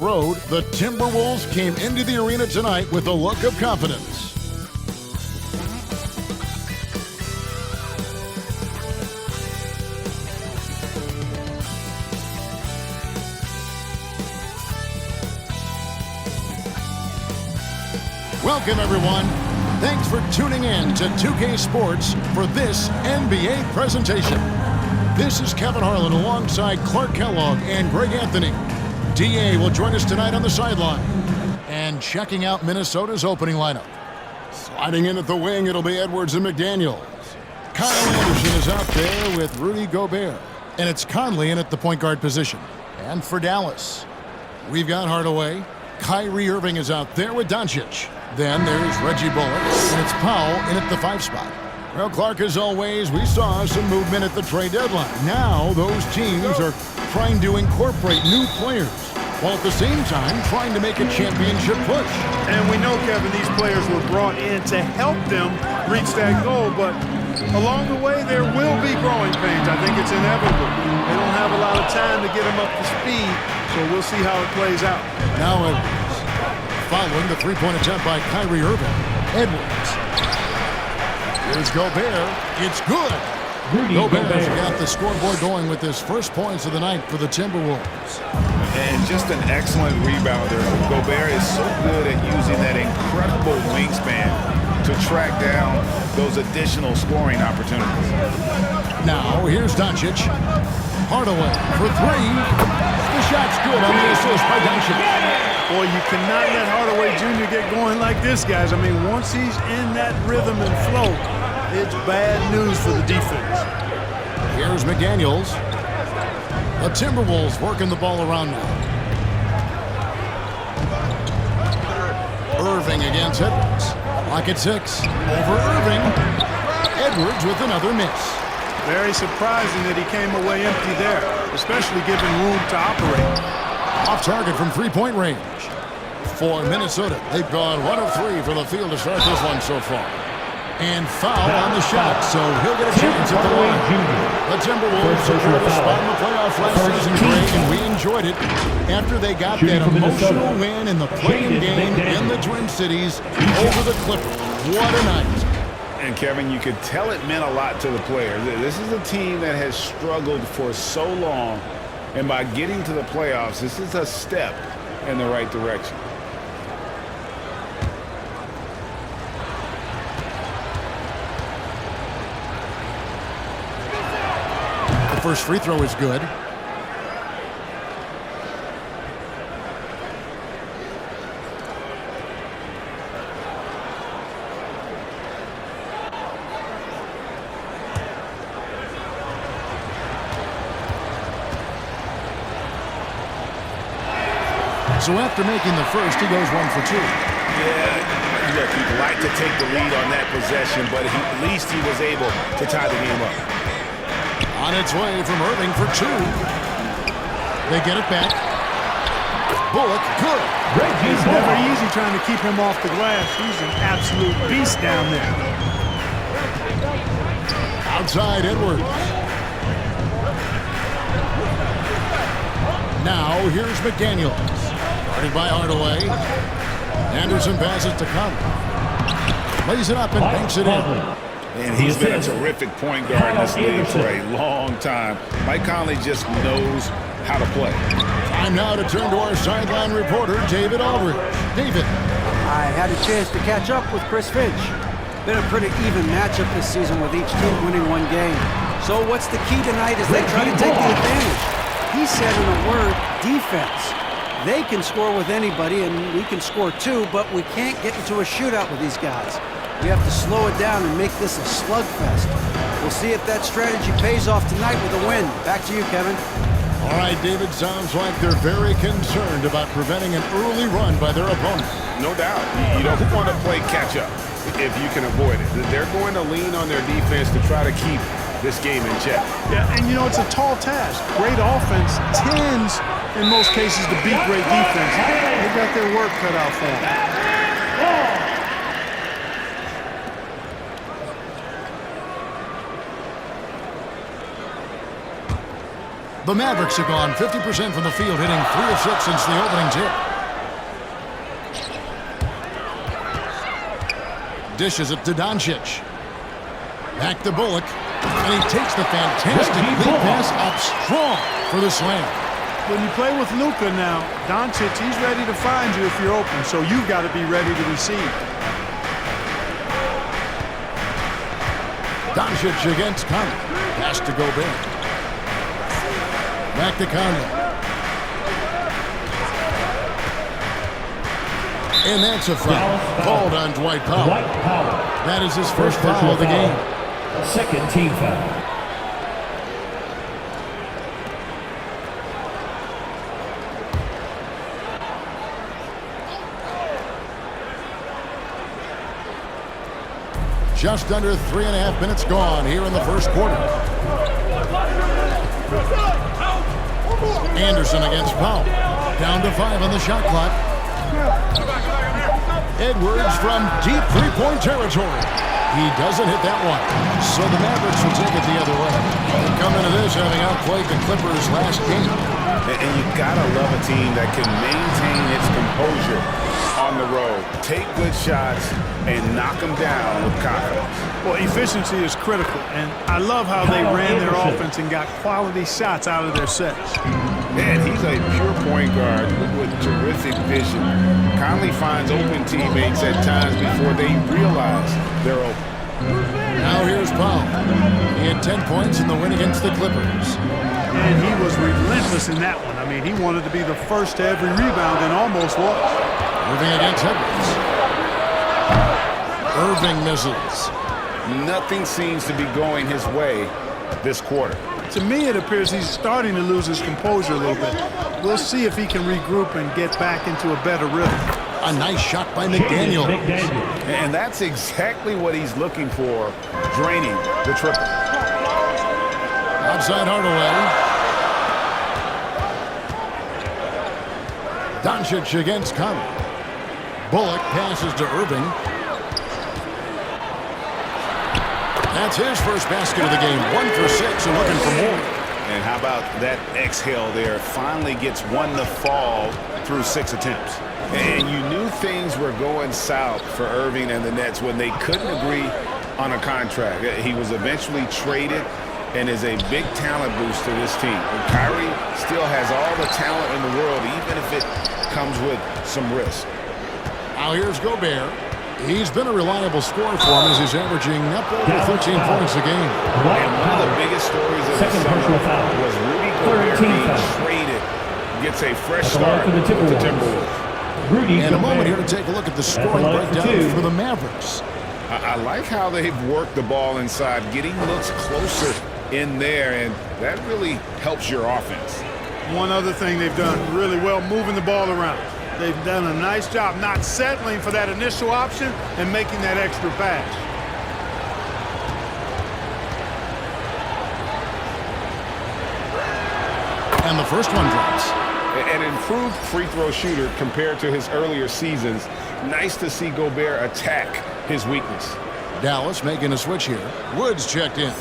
road, the Timberwolves came into the arena tonight with a look of confidence. Welcome, everyone. Thanks for tuning in to 2K Sports for this NBA presentation. This is Kevin Harlan alongside Clark Kellogg and Greg Anthony. DA will join us tonight on the sideline. And checking out Minnesota's opening lineup. Sliding in at the wing, it'll be Edwards and McDaniels. Kyle Anderson is out there with Rudy Gobert. And it's Conley in at the point guard position. And for Dallas, we've got Hardaway. Kyrie Irving is out there with Doncic. Then there's Reggie Bullock, and it's Powell in at the 5 spot. Well, Clark, as always, we saw some movement at the trade deadline. Now those teams are trying to incorporate new players, while at the same time trying to make a championship push. And we know, Kevin, these players were brought in to help them reach that goal, but along the way there will be growing pains. I think it's inevitable. They don't have a lot of time to get them up to speed, so we'll see how it plays out. Now Edwards. Following the three-point attempt by Kyrie Irving. Edwards. Here's Gobert. It's good. Gobert's got the scoreboard going with his first points of the night for the Timberwolves. And just an excellent rebounder. Gobert is so good at using that incredible wingspan to track down those additional scoring opportunities. Now, here's Doncic. Hardaway for 3. The shot's good on the assist by Doncic. Boy, you cannot let Hardaway Jr. get going like this, guys. I mean, once he's in that rhythm and flow, it's bad news for the defense. Here's McDaniels. The Timberwolves working the ball around now. Irving against Edwards. Lock at 6. Over Irving. Edwards with another miss. Very surprising that he came away empty there, especially given room to operate. Off target from three-point range. For Minnesota, they've gone 1 of 3 from the field to start this one so far. And foul on the shot, so he'll get a chance at the line. The Timberwolves secured a spot in the playoffs last season, Greg, and we enjoyed it after they got that emotional win in the play-in game in the Twin Cities over the Clippers. What a night. And, Kevin, you could tell it meant a lot to the players. This is a team that has struggled for so long, and by getting to the playoffs, this is a step in the right direction. The first free throw is good. So after making the first, he goes 1 for 2. Yeah, look, you'd like to take the lead on that possession, but at least he was able to tie the game up. On its way from Irving for 2. They get it back. Bullock, good. It's never easy trying to keep him off the glass. He's an absolute beast down there. Outside Edwards. Now here's McDaniels. Guarded by Hardaway. Anderson passes to Conley. Lays it up and banks it in. And he's been a terrific point guard in this league for a long time. Mike Conley just knows how to play. Time now to turn to our sideline reporter, David Aldridge. David. I had a chance to catch up with Chris Finch. Been a pretty even matchup this season with each team winning 1 game. So what's the key tonight as they try to take the advantage? He said in a word, defense. They can score with anybody, and we can score too, but we can't get into a shootout with these guys. We have to slow it down and make this a slugfest. We'll see if that strategy pays off tonight with a win. Back to you, Kevin. All right, David, sounds like they're very concerned about preventing an early run by their opponent. No doubt. You don't want to play catch-up if you can avoid it. They're going to lean on their defense to try to keep this game in check. Yeah, and you know, it's a tall task. Great offense tends, in most cases, to beat great defense. They've got their work cut out for them. The Mavericks have gone 50% from the field, hitting 3 of 6 since the opening tip. Dishes it to Doncic. Back to Bullock. And he takes the fantastic lead pass up strong for the slam. When you play with Luka now, Doncic, he's ready to find you if you're open, so you've got to be ready to receive. Doncic against Conley. Pass to Gobert. Back to Conley. And that's a foul called on Dwight Powell. That is his first foul of the game. Second team foul. Just under 3.5 minutes gone here in the first quarter. Anderson against Powell. Down to 5 on the shot clock. Edwards from deep three-point territory. He doesn't hit that one. So the Mavericks will take it the other way. They come into this having outplayed the Clippers last game. And you gotta love a team that can maintain its composure on the road, take good shots, and knock them down with confidence. Well, efficiency is critical, and I love how they ran their offense and got quality shots out of their sets. And he's a pure point guard with terrific vision. Conley finds open teammates at times before they realize they're open. Now here's Powell. He had 10 points in the win against the Clippers. And he was relentless in that one. I mean, he wanted to be the first to every rebound and almost was. Irving against Edwards. Irving misses. Nothing seems to be going his way this quarter. To me, it appears he's starting to lose his composure a little bit. We'll see if he can regroup and get back into a better rhythm. A nice shot by McDaniel. And that's exactly what he's looking for, draining the triple. Outside Hardaway. Doncic against Conley. Bullock passes to Irving. That's his first basket of the game. 1 for 6 and looking for more. And how about that exhale there? Finally gets one to fall through 6 attempts. And you knew things were going south for Irving and the Nets when they couldn't agree on a contract. He was eventually traded and is a big talent boost to this team. And Kyrie still has all the talent in the world, even if it comes with some risk. Now here's Gobert. He's been a reliable scorer for him as he's averaging up over 13 points a game. And one of the biggest stories of the summer was Rudy Gobert being traded. Gets a fresh start with the Timberwolves. And a moment here to take a look at the scoring breakdown for the Mavericks. I like how they've worked the ball inside, getting looks closer in there, and that really helps your offense. One other thing they've done really well, moving the ball around. They've done a nice job not settling for that initial option and making that extra pass. And the first one drops. An improved free throw shooter compared to his earlier seasons. Nice to see Gobert attack his weakness. Dallas making a switch here. Woods checked in.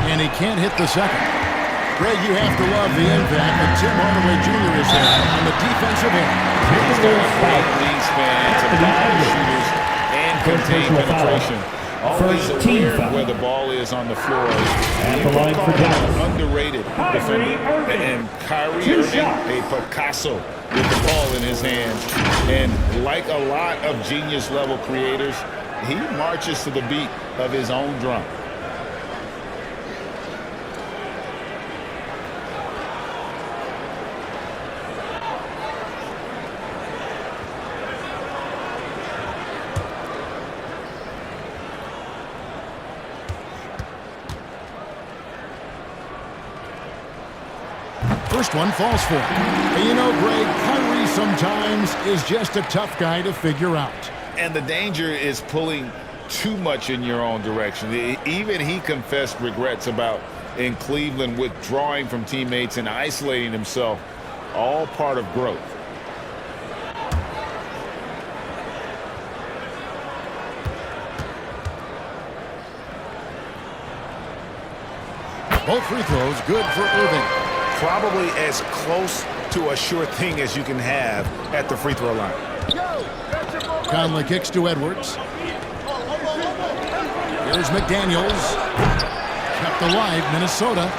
And he can't hit the second. Greg, you have to love the impact that Tim Hardaway Jr. has had on the defensive end. He's got a great wingspan to block shooters and contain penetration. Always aware where the ball is on the floor. You can call him an underrated defender. And Kyrie Irving, a Picasso with the ball in his hands. And like a lot of genius-level creators, he marches to the beat of his own drum. First one falls for him. And you know, Greg, Kyrie sometimes is just a tough guy to figure out. And the danger is pulling too much in your own direction. Even he confessed regrets about in Cleveland withdrawing from teammates and isolating himself all part of growth. Both free throws good for Irving. Probably as close to a sure thing as you can have at the free throw line. Conley kicks to Edwards. Here's McDaniels. Kept alive, Minnesota.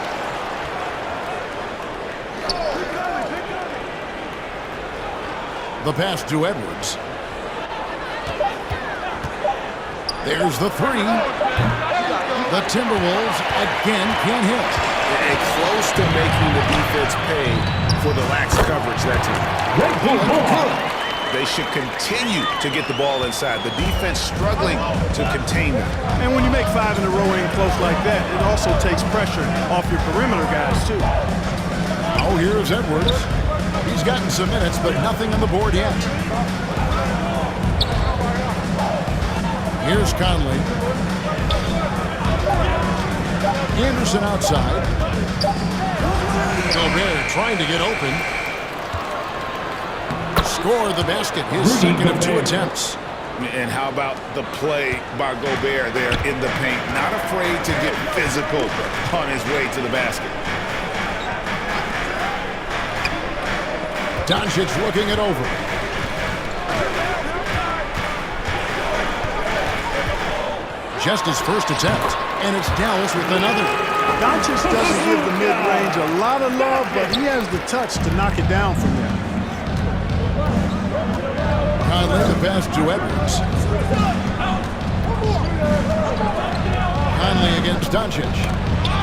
The pass to Edwards. There's the three. The Timberwolves again can't hit. And close to making the defense pay for the lax coverage that time. They should continue to get the ball inside. The defense struggling to contain them. And when you make 5 in a row in close like that, it also takes pressure off your perimeter guys, too. Oh, here's Edwards. He's gotten some minutes, but nothing on the board yet. Here's Conley. Anderson outside. Gobert trying to get open. Score the basket, his second of 2 attempts. And how about the play by Gobert there in the paint? Not afraid to get physical on his way to the basket. Doncic looking it over. Just his first attempt, and it's Dallas with another. Doncic doesn't give the mid-range a lot of love, but he has the touch to knock it down from there. Conley the pass to Edwards. Conley against Doncic.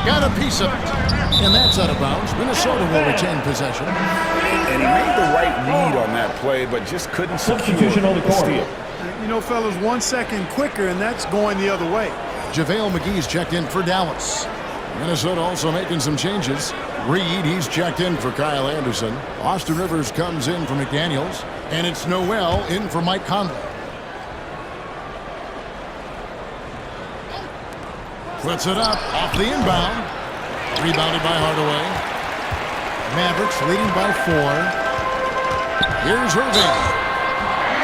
Got a piece of it. And that's out of bounds. Minnesota will retain possession. And he made the right read on that play, but just couldn't secure the steal. You know, fellas, 1 second quicker, and that's going the other way. JaVale McGee's checked in for Dallas. Minnesota also making some changes. Reed, he's checked in for Kyle Anderson. Austin Rivers comes in for McDaniels. And it's Noel in for Mike Conley. Puts it up off the inbound. Rebounded by Hardaway. Mavericks leading by 4. Here's Irving.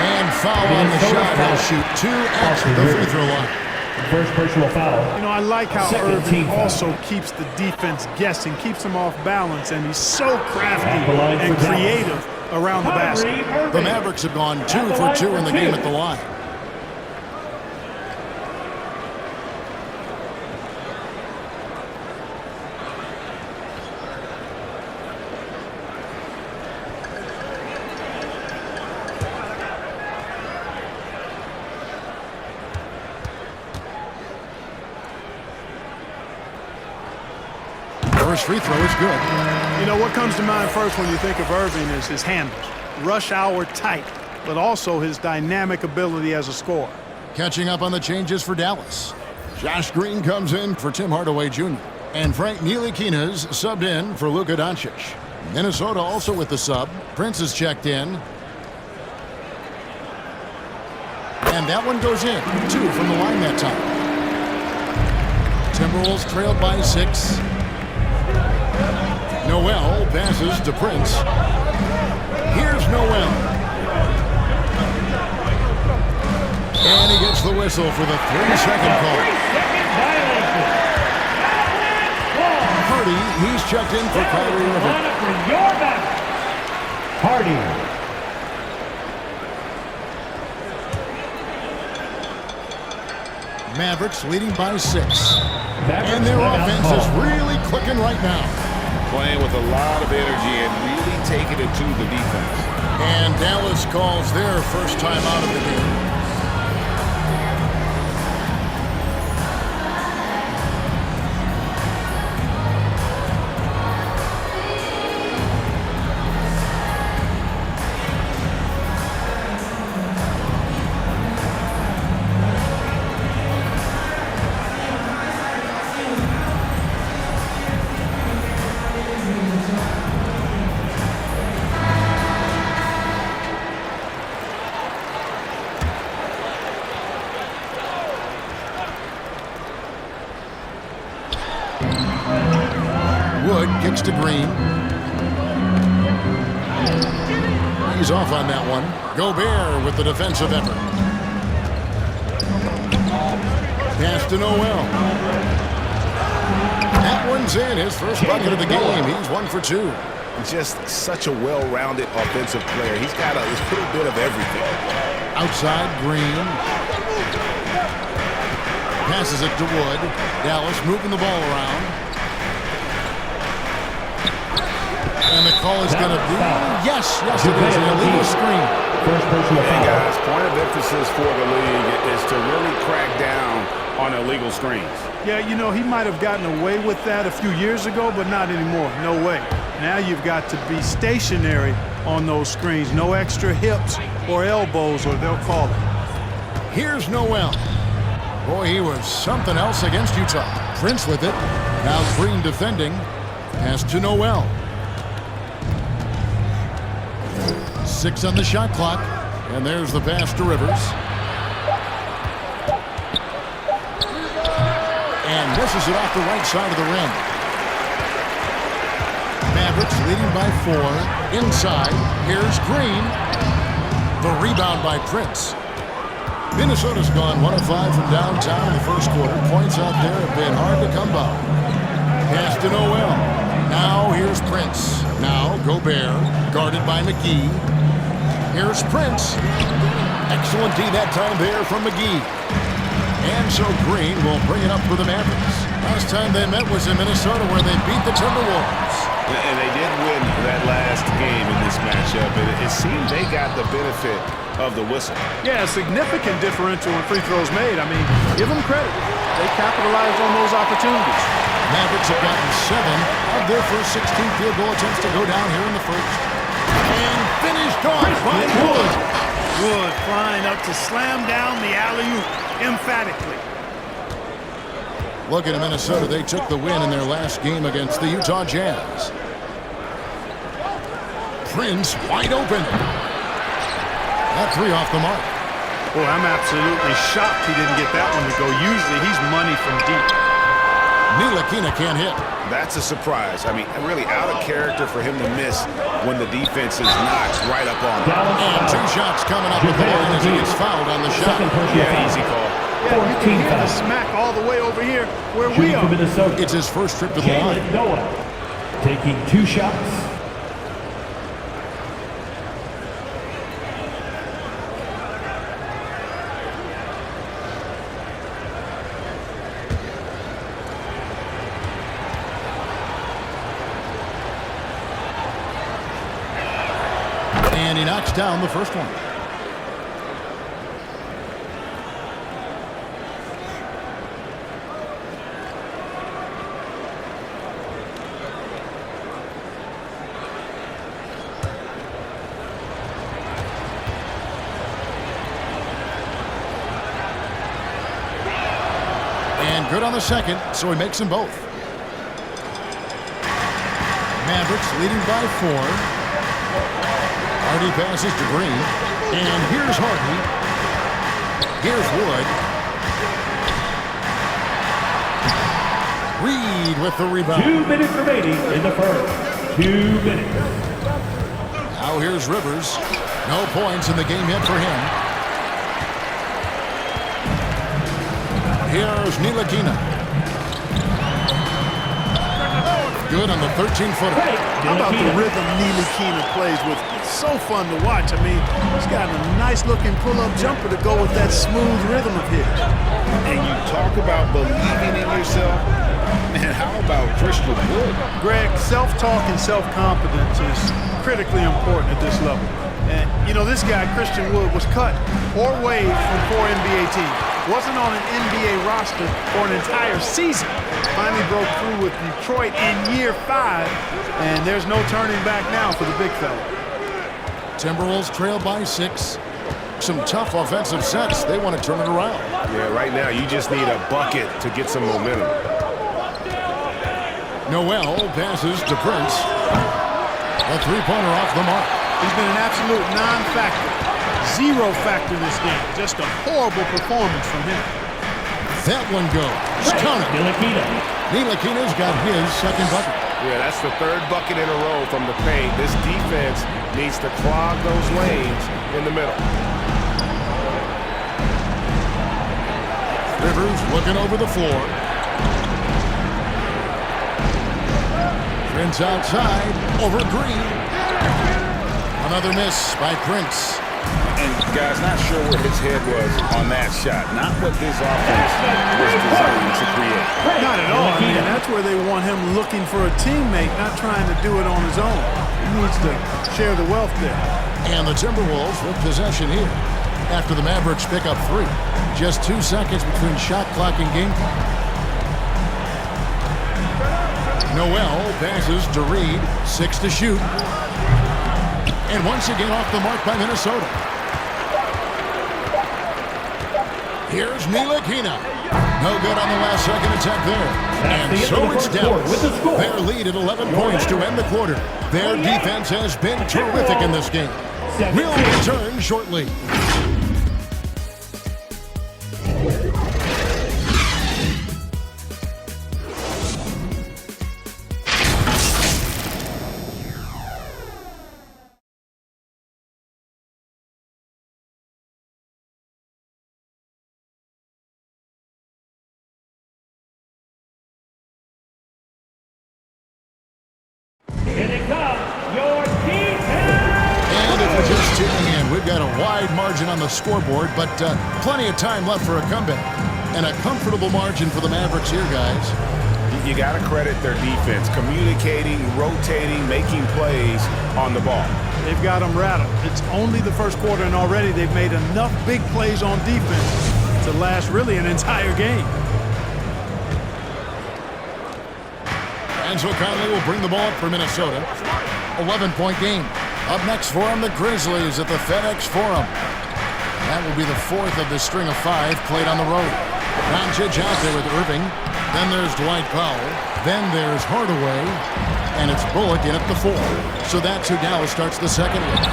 And foul on the shot. He'll shoot 2 at the free throw line. First personal foul. You know, I like how Irving also keeps the defense guessing, keeps them off balance, and he's so crafty and creative around the basket. The Mavericks have gone 2 for 2 in the game at the line. First free throw is good. You know, what comes to mind first when you think of Irving is his handles. Rush hour tight, but also his dynamic ability as a scorer. Catching up on the changes for Dallas. Josh Green comes in for Tim Hardaway Jr. And Frank Ntilikina's subbed in for Luka Doncic. Minnesota also with the sub. Prince is checked in. And that one goes in. 2 from the line that time. Timberwolves trailed by 6. Noel passes to Prince. Here's Noel. And he gets the whistle for the 3-second call. Hardy, he's checked in for Kyrie Irving. Hardy. Mavericks leading by 6. And their offense is really clicking right now. Playing with a lot of energy and really taking it to the defense. And Dallas calls their first time out of the game. Wood kicks to Green. He's off on that one. Gobert with the defensive effort. Pass to Noel. That one's in. His first bucket of the game. He's 1 for 2. Just such a well-rounded offensive player. He's got a little bit of everything. Outside, Green. Passes it to Wood. Dallas moving the ball around. And the call is going to be, yes, it is an illegal screen. First personal And foul. guys, point of emphasis for the league is to really crack down on illegal screens. Yeah, you know, he might have gotten away with that a few years ago, but not anymore. No way. Now you've got to be stationary on those screens. No extra hips or elbows, or they'll call it. Here's Noel. Boy, he was something else against Utah. Prince with it. Now Green defending. Pass to Noel. 6 on the shot clock. And there's the pass to Rivers. And misses it off the right side of the rim. Mavericks leading by 4. Inside. Here's Green. The rebound by Prince. Minnesota's gone 1 of 5 from downtown in the first quarter. Points out there have been hard to come by. Pass to Noel. Now here's Prince. Now Gobert, guarded by McGee. Here's Prince. Excellent D that time there from McGee. And so Green will bring it up for the Mavericks. Last time they met was in Minnesota, where they beat the Timberwolves. And they did win that last game in this matchup. And it seemed they got the benefit of the whistle. Yeah, a significant differential in free throws made. I mean, give them credit. They capitalized on those opportunities. Mavericks have gotten 7 of their first 16 field goal attempts to go down here in the first. And finished off by Wood. Wood flying up to slam down the alley-oop emphatically. Looking at Minnesota, they took the win in their last game against the Utah Jazz. Prince wide open. That 3 off the mark. Boy, I'm absolutely shocked he didn't get that one to go. Usually he's money from deep. Ntilikina can't hit. That's a surprise. I mean, really out of character for him to miss when the defense is knocked right up on him. And 2 shots coming up at the line as he gets fouled on the shot. Yeah, easy call. Yeah, you can hear the smack all the way over here where we are. It's his first trip to the line. Noah taking 2 shots. And he knocks down the first one. And good on the second, so he makes them both. Mavericks leading by 4. Hardy passes to Green. And here's Hardy. Here's Wood. Reed with the rebound. 2 minutes remaining in the first. 2 minutes. Now here's Rivers. No points in the game yet for him. Here's Ntilikina. Good on the 13-footer. How about the rhythm Ntilikina plays with? It's so fun to watch. I mean, he's got a nice-looking pull-up jumper to go with that smooth rhythm of his. And you talk about believing in yourself. Man, how about Christian Wood? Greg, self-talk and self-confidence is critically important at this level. And, you know, this guy, Christian Wood, was cut or waived from 4 NBA teams. Wasn't on an NBA roster for an entire season. Finally broke through with Detroit in year 5, and there's no turning back now for the big fella. Timberwolves trail by 6. Some tough offensive sets. They want to turn it around. Yeah, right now you just need a bucket to get some momentum. Noel passes to Prince. A 3-pointer off the mark. He's been an absolute non-factor. 0 factor in this game. Just a horrible performance from him. That one goes. Counted. Ntilikina. Ntilikina's got his second bucket. Yeah, that's the third bucket in a row from the paint. This defense needs to clog those lanes in the middle. Rivers looking over the floor. Prince outside, over Green. Another miss by Prince. And guys, not sure where his head was on that shot. Not what this offense was designed to create. Not at all. I mean, that's where they want him looking for a teammate, not trying to do it on his own. He needs to share the wealth there. And the Timberwolves with possession here after the Mavericks pick up 3. Just 2 seconds between shot clock and game clock. Noel passes to Reed. 6 to shoot. And once again off the mark by Minnesota. Here's Ntilikina. No good on the last second attempt there. And so it's Dallas. Their lead at 11 points to end the quarter. Their defense has been terrific in this game. We'll return shortly. We've got a wide margin on the scoreboard, but plenty of time left for a comeback. And a comfortable margin for the Mavericks here, guys. You got to credit their defense, communicating, rotating, making plays on the ball. They've got them rattled. It's only the first quarter, and already they've made enough big plays on defense to last really an entire game. Angelo Conley will bring the ball up for Minnesota. 11-point game. Up next for them, the Grizzlies at the FedEx Forum. That will be the 4th of the string of 5 played on the road. Doncic out there with Irving. Then there's Dwight Powell. Then there's Hardaway. And it's Bullock in at the 4. So that's who Dallas starts the second with.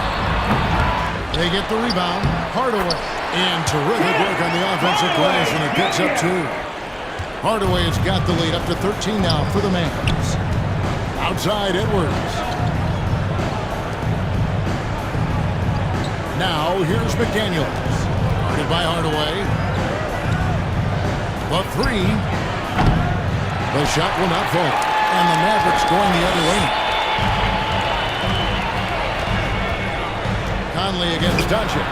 They get the rebound. Hardaway. And terrific work on the offensive glass, and it picks up 2. Hardaway has got the lead up to 13 now for the Mavs. Outside Edwards. Now here's McDaniels. Guarded by Hardaway. The 3. The shot will not fall. And the Mavericks going the other way. Conley against Doncic.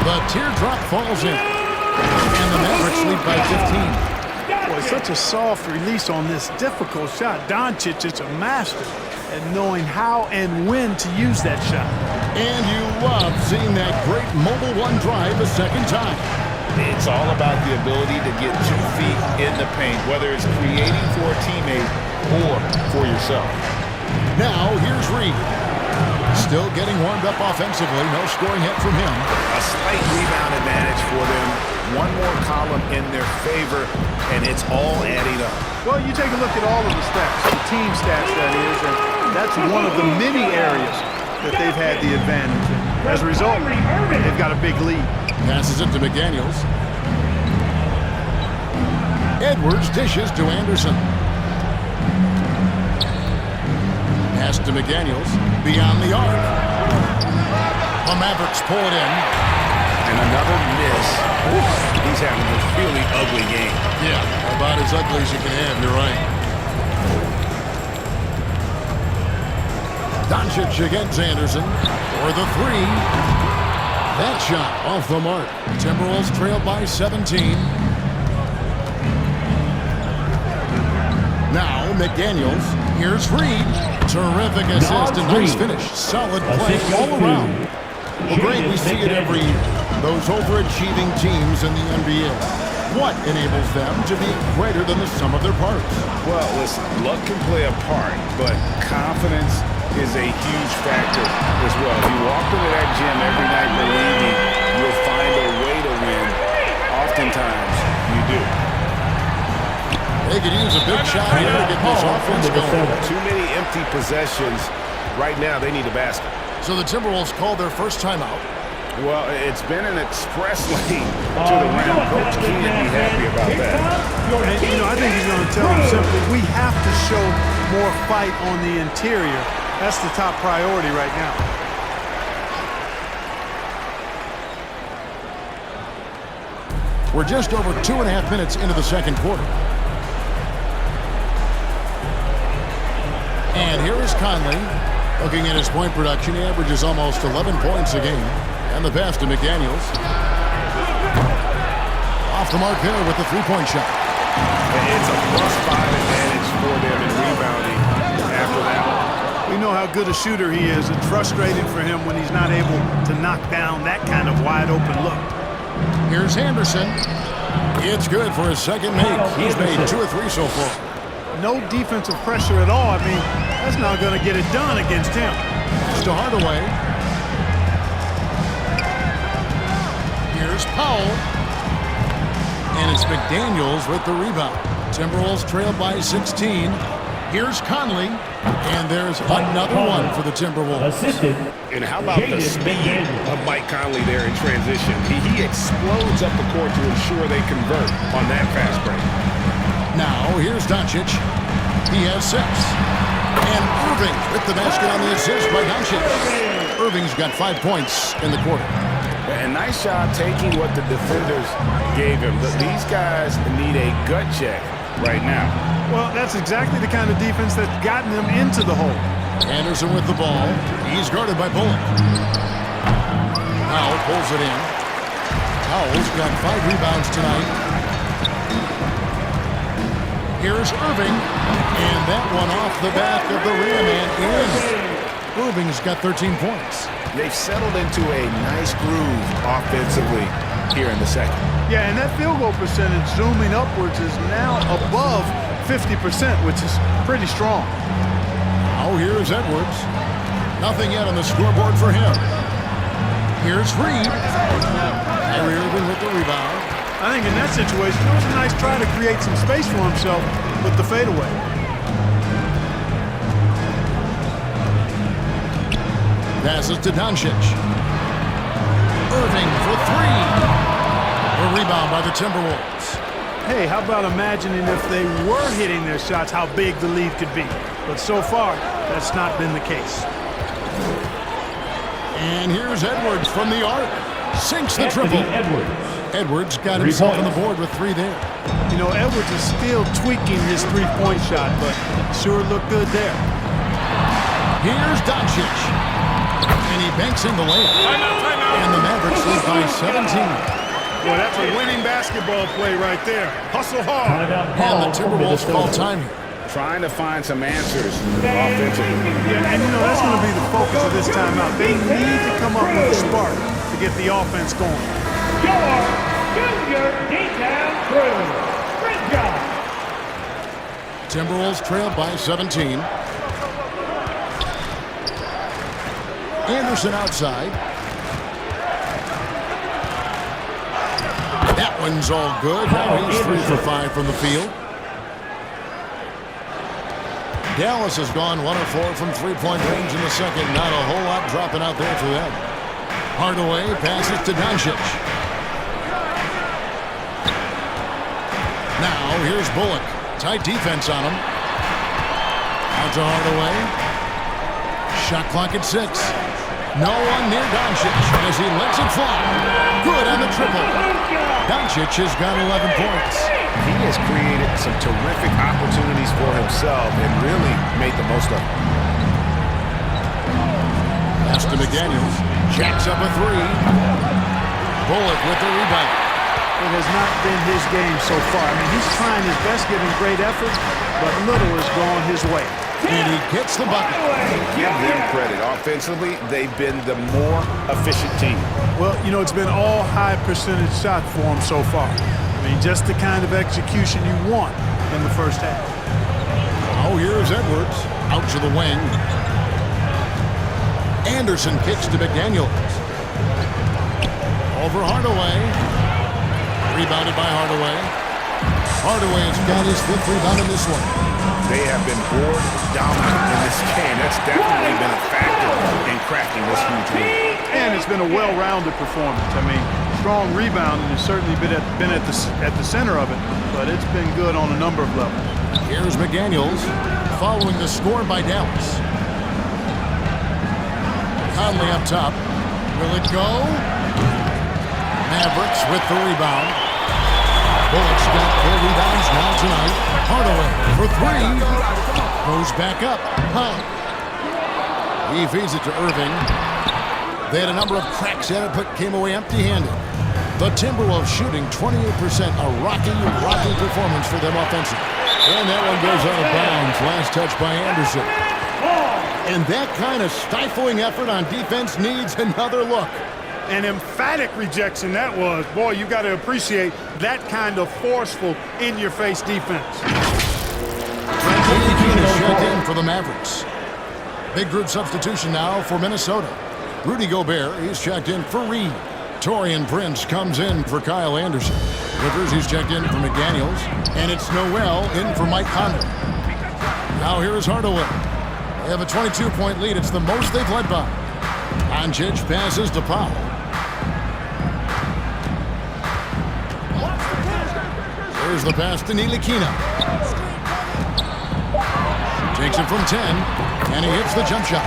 The teardrop falls in. And the Mavericks lead by 15. Boy, such a soft release on this difficult shot. Doncic is a master at knowing how and when to use that shot. And you love seeing that great mobile one drive a second time. It's all about the ability to get 2 feet in the paint, whether it's creating for a teammate or for yourself. Now here's Reed. Still getting warmed up offensively. No scoring hit from him. A slight rebound advantage for them. One more column in their favor, and it's all adding up. Well, you take a look at all of the stats, the team stats that is, and that's one of the many areas that they've had the advantage. And as a result, they've got a big lead. Passes it to McDaniels. Edwards dishes to Anderson. Pass to McDaniels. Beyond the arc. The Mavericks pull it in. And another miss. He's having a really ugly game. Yeah, about as ugly as you can have, you're right. Doncic against Anderson for the 3. That shot off the mark. Timberwolves trail by 17. Now McDaniels. Here's Reed. Terrific assist and nice finish. Solid play all around. Well, great, we see it every year. Those overachieving teams in the NBA. What enables them to be greater than the sum of their parts? Well, listen, luck can play a part, but confidence is a huge factor as well. If you walk into that gym every night believing you'll find a way to win, oftentimes you do. They could use a big shot here to get this offense going. Too many empty possessions. Right now, they need a basket. So the Timberwolves called their first timeout. Well, it's been an express lane to the rim. Coach can't be happy about that. And, I think he's going to tell them simply, we have to show more fight on the interior. That's the top priority right now. We're just over 2.5 minutes into the second quarter. And here is Conley. Looking at his point production, he averages almost 11 points a game. And the pass to McDaniels. Off the mark there with the three-point shot. It's a +5 advantage for them in rebounding after that. We know how good a shooter he is. It's frustrating for him when he's not able to knock down that kind of wide-open look. Here's Anderson. It's good for his second make. He's made 2 or 3 so far. No defensive pressure at all. I mean, that's not going to get it done against him. It's to Hardaway. Here's Powell. And it's McDaniels with the rebound. Timberwolves trail by 16. Here's Conley. And there's another one for the Timberwolves. Assisted. And how about the speed of Mike Conley there in transition? He explodes up the court to ensure they convert on that fast break. Now, here's Doncic. He has 6. And Irving with the basket on the assist by Doncic. Irving's got 5 points in the quarter. And nice job taking what the defenders gave him. But these guys need a gut check right now. Well, that's exactly the kind of defense that's gotten them into the hole. Anderson with the ball. He's guarded by Bullock. Powell pulls it in. Powell's got 5 rebounds tonight. Here's Irving. And that one off the back of the rim and in. Irving's got 13 points. They've settled into a nice groove offensively here in the second. Yeah, and that field goal percentage zooming upwards is now above 50%, which is pretty strong. Oh, here's Edwards. Nothing yet on the scoreboard for him. Here's Reed. Kyrie Irving with the rebound. I think in that situation, it was a nice try to create some space for himself with the fadeaway. Passes to Doncic. Irving for 3. A rebound by the Timberwolves. Hey, how about imagining if they were hitting their shots, how big the lead could be. But so far, that's not been the case. And here's Edwards from the arc. Sinks the triple. Edwards got himself on the board with 3 there. You know, Edwards is still tweaking his three-point shot, but sure looked good there. Here's Doncic. And he banks in the layup. And the Mavericks lead by 17. Boy, that's a winning basketball play right there. Hustle hard. And the Timberwolves call time here. Trying to find some answers offensively. Yeah, and you know, that's going to be the focus of this timeout. They need to come up with a spark to get the offense going. Your junior D-Town crew. Great job. Timberwolves trail by 17. Anderson outside. That one's all good. Now he's 3 for 5 from the field. Dallas has gone 1 of 4 from three-point range in the second. Not a whole lot dropping out there for them. Hardaway passes to Doncic. Now here's Bullock. Tight defense on him. Out to Hardaway. Shot clock at 6. No one near Doncic as he lets it fly. Good on the triple. Doncic has got 11 points. He has created some terrific opportunities for himself and really made the most of it. Pass to McDaniels. Jacks up a 3. Bullock with the rebound. It has not been his game so far. I mean, he's trying his best, giving great effort, but little has gone his way. And he gets the bucket. Give them credit. Offensively, they've been the more efficient team. Well, you know, it's been all high percentage shots for him so far. I mean, just the kind of execution you want in the first half. Oh, here's Edwards. Out to the wing. Anderson kicks to McDaniels. Over Hardaway. Rebounded by Hardaway. Hardaway has got his 5th rebound in this one. They have been board dominant in this game. That's definitely been a factor in crafting this huge lead. And it's been a well-rounded performance. I mean, strong rebound and has certainly been at the center of it, but it's been good on a number of levels. Here's McDaniels following the score by Dallas. Conley up top. Will it go? Mavericks with the rebound. Bullets got 4 rebounds now tonight. Hardaway for 3. Goes back up. He feeds it to Irving. They had a number of cracks at it, but came away empty-handed. The Timberwolves shooting 28%. A rocky performance for them offensively. And that one goes out of bounds. Last touch by Anderson. And that kind of stifling effort on defense needs another look. An emphatic rejection that was. Boy, you got to appreciate that kind of forceful, in-your-face defense. Is checked in for the Mavericks. Big group substitution now for Minnesota. Rudy Gobert, he's checked in for Reed. Taurean Prince comes in for Kyle Anderson. Rivers, he's checked in for McDaniels. And it's Noel in for Mike Conley. Now here is Hardaway. They have a 22-point lead. It's the most they've led by. Doncic passes to Powell. Here's the pass to Ntilikina. Takes it from 10, and he hits the jump shot.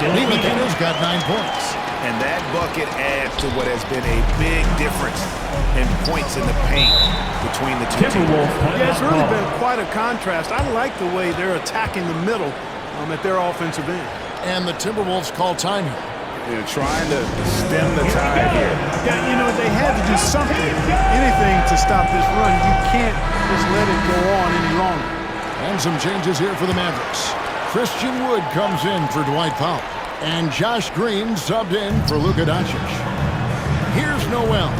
Ntilikina's got 9 points. And that bucket adds to what has been a big difference in points in the paint between the two teams. Yeah, it's really been quite a contrast. I like the way they're attacking the middle at their offensive end. And the Timberwolves call time here. They're trying to stem the tide here. Yeah, you know, they had to do something, anything to stop this run. You can't just let it go on any longer. And some changes here for the Mavericks. Christian Wood comes in for Dwight Powell. And Josh Green subbed in for Luka Doncic. Here's Noel.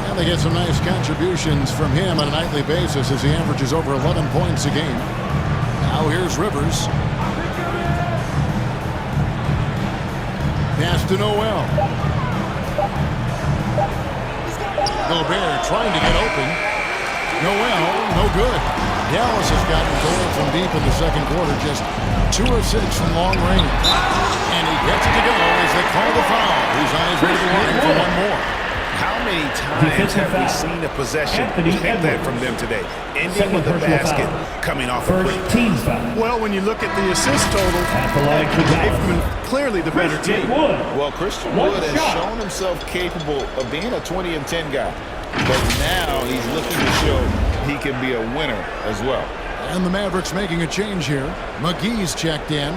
And they get some nice contributions from him on a nightly basis as he averages over 11 points a game. Now here's Rivers. Pass to Noel. Gobert trying to get open. Noel, no good. Dallas has gotten goal from deep in the second quarter, just 2 of 6 from long range. And he gets it to go as they call the foul. He's on his way to the line for one more. How many times have we seen a possession like that from them today? Ending with a basket coming off a quick team foul. Well, when you look at the assist total, they've been clearly the better team. Well, Christian Wood has shown himself capable of being a 20 and 10 guy. But now he's looking to show he can be a winner as well. And the Mavericks making a change here. McGee's checked in.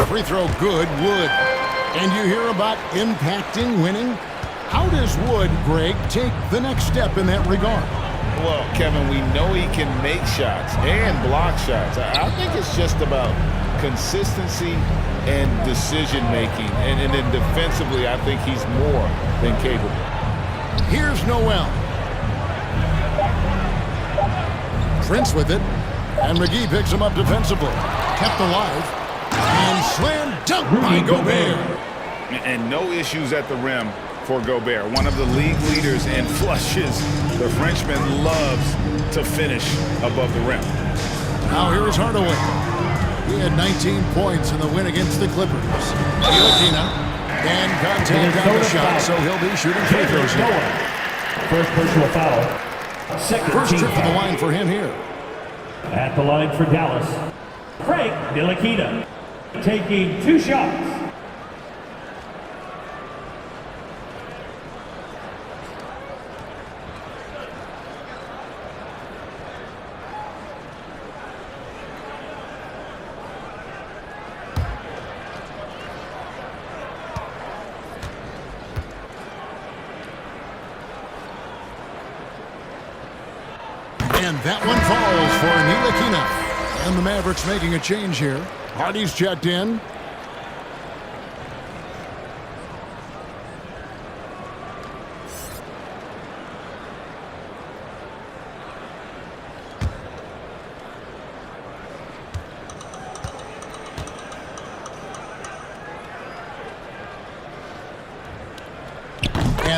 Free throw good, Wood. And you hear about impacting winning? How does Wood, Greg, take the next step in that regard? Well, Kevin, we know he can make shots and block shots. I think it's just about consistency and decision-making. And then defensively, I think he's more than capable. Here's Noel. Prince with it. And McGee picks him up defensively. Kept alive. And slam dunk by Gobert. And no issues at the rim for Gobert. One of the league leaders in flushes. The Frenchman loves to finish above the rim. Now here is Hardaway. He had 19 points in the win against the Clippers. Ntilikina and contact down the shot, so he'll be shooting free throws here. First personal foul. First trip to the line for him here. At the line for Dallas, Frank Ntilikina taking 2 shots. And that one falls for Ntilikina. And the Mavericks making a change here. Hardy's checked in.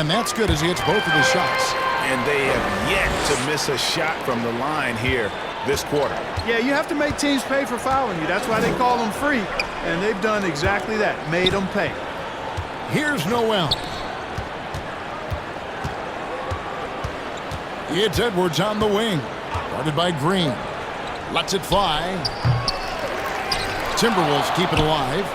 And And that's good as he hits both of the shots. And they have yet to miss a shot from the line here this quarter. Yeah, you have to make teams pay for fouling you. That's why they call them free. And they've done exactly that, made them pay. Here's Noel. It's Edwards on the wing. Guarded by Green. Lets it fly. Timberwolves keep it alive.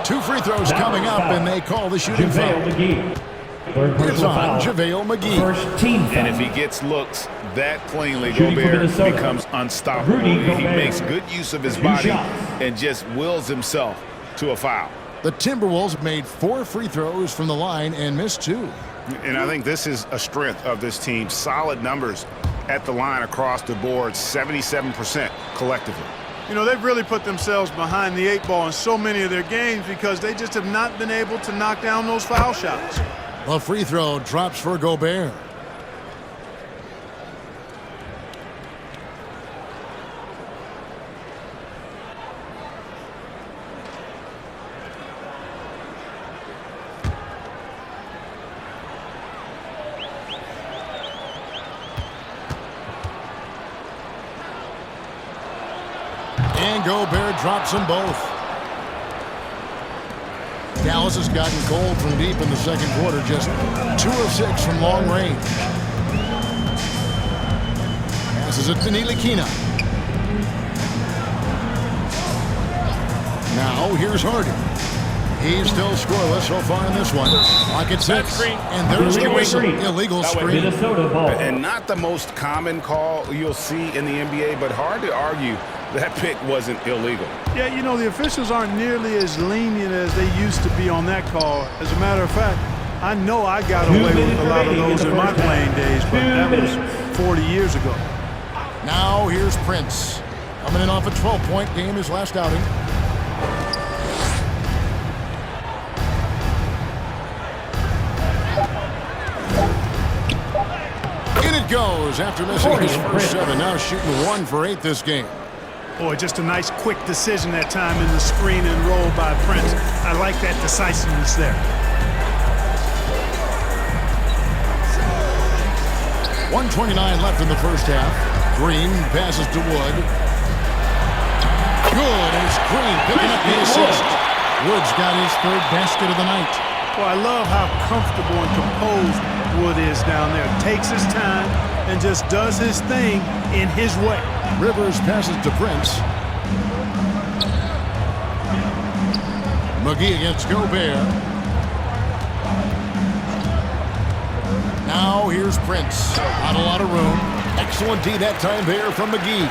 2 free throws coming up, and they call the shooting foul. It's on JaVale McGee. First team foul. And if he gets looks that cleanly, Shooting for Gobert Minnesota. becomes unstoppable. Rudy He Gobert. makes good use of his 2 body shots. and just wills himself to a foul. The Timberwolves made 4 free throws from the line and missed 2. And I think this is a strength of this team. Solid numbers at the line across the board, 77% collectively. You know, they've really put themselves behind the 8 ball in so many of their games because they just have not been able to knock down those foul shots. The free throw drops for Gobert. And Gobert drops them both. Dallas has gotten cold from deep in the second quarter, just 2 of 6 from long range. Passes it to Ntilikina. Now here's Harden. He's still scoreless so far in this one. Clock at 6, and there's the whistle. Illegal screen. Minnesota ball. And not the most common call you'll see in the NBA, but hard to argue that pick wasn't illegal. Yeah, you know, the officials aren't nearly as lenient as they used to be on that call. As a matter of fact, I know I got away with a lot of those in my playing days, but that was 40 years ago. Now here's Prince. Coming in off a 12-point game his last outing. In it goes after missing his first 7. Now shooting 1 for 8 this game. Boy, just a nice quick decision that time in the screen and roll by Prince. I like that decisiveness there. 1:29 left in the first half. Green passes to Wood. Good as Green picking up the assist. Wood's got his 3rd basket of the night. Well, I love how comfortable and composed Wood is down there. Takes his time and just does his thing in his way. Rivers passes to Prince. McGee against Gobert. Now here's Prince. Not a lot of room. Excellent D that time there from McGee.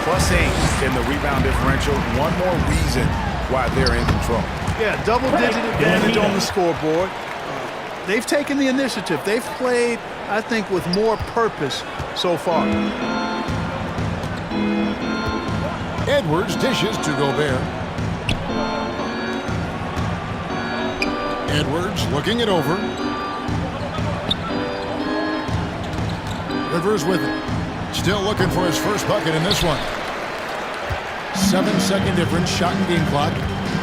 +8 in the rebound differential. One more reason why they're in control. Yeah, double-digit advantage on the scoreboard. They've taken the initiative. They've played, I think, with more purpose so far. Edwards dishes to Gobert. Edwards looking it over. Rivers with it. Still looking for his first bucket in this one. 7-second difference, shot and game clock.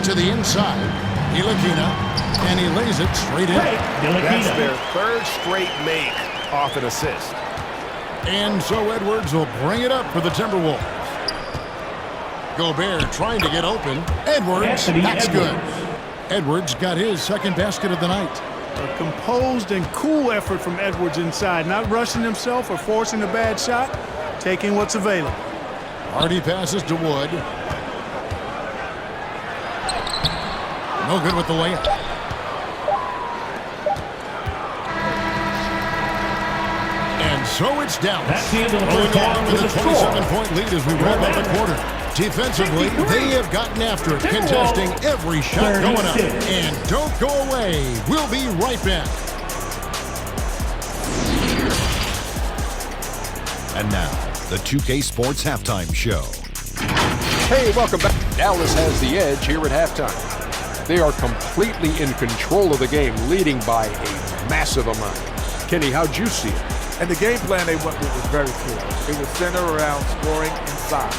To the inside. Ntilikina, and he lays it straight in. That's their 3rd straight make off an assist. And so Edwards will bring it up for the Timberwolves. Gobert trying to get open. Edwards, that's good. Edwards got his 2nd basket of the night. A composed and cool effort from Edwards inside, not rushing himself or forcing a bad shot, taking what's available. Hardy passes to Wood. No good with the layup. And so it's Dallas. That's the end of the Going first half on with a with a score. 27-point lead as we wrap up the quarter. Defensively, they have gotten after it, contesting every shot going up. And don't go away. We'll be right back. And now, the 2K Sports Halftime Show. Hey, welcome back. Dallas has the edge here at halftime. They are completely in control of the game, leading by a massive amount. Kenny, how'd you see it? And the game plan they went with was very clear. It was centered around scoring inside.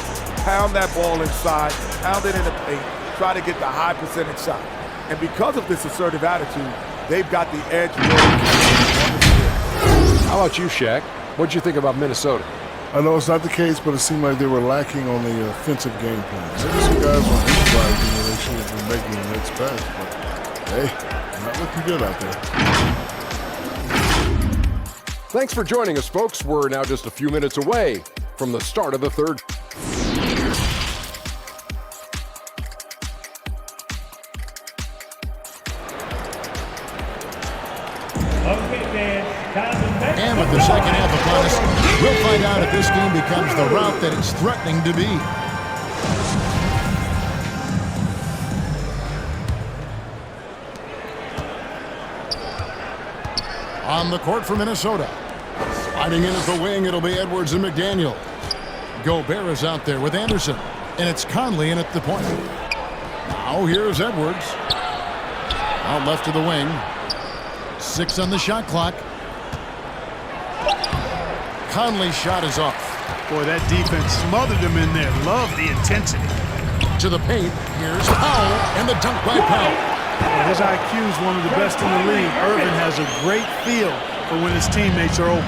Pound that ball inside, pound it in the paint, try to get the high percentage shot. And because of this assertive attitude, they've got the edge really on the field. How about you, Shaq? What'd you think about Minnesota? I know it's not the case, but it seemed like they were lacking on the offensive game plan. Maybe some guys were improvising when they should have been making the next pass, but hey, not looking good out there. Thanks for joining us, folks. We're now just a few minutes away from the start of the third. And with the second half upon us, we'll find out if this game becomes the route that it's threatening to be. On the court for Minnesota. Sliding in at the wing, it'll be Edwards and McDaniel. Gobert is out there with Anderson. And it's Conley in at the point. Now here's Edwards. Out left to the wing. 6 on the shot clock. Conley's shot is off. Boy, that defense smothered him in there. Love the intensity. To the paint. Here's Powell and the dunk by Powell. Well, his IQ is one of the best in the league. Irvin has a great feel for when his teammates are open.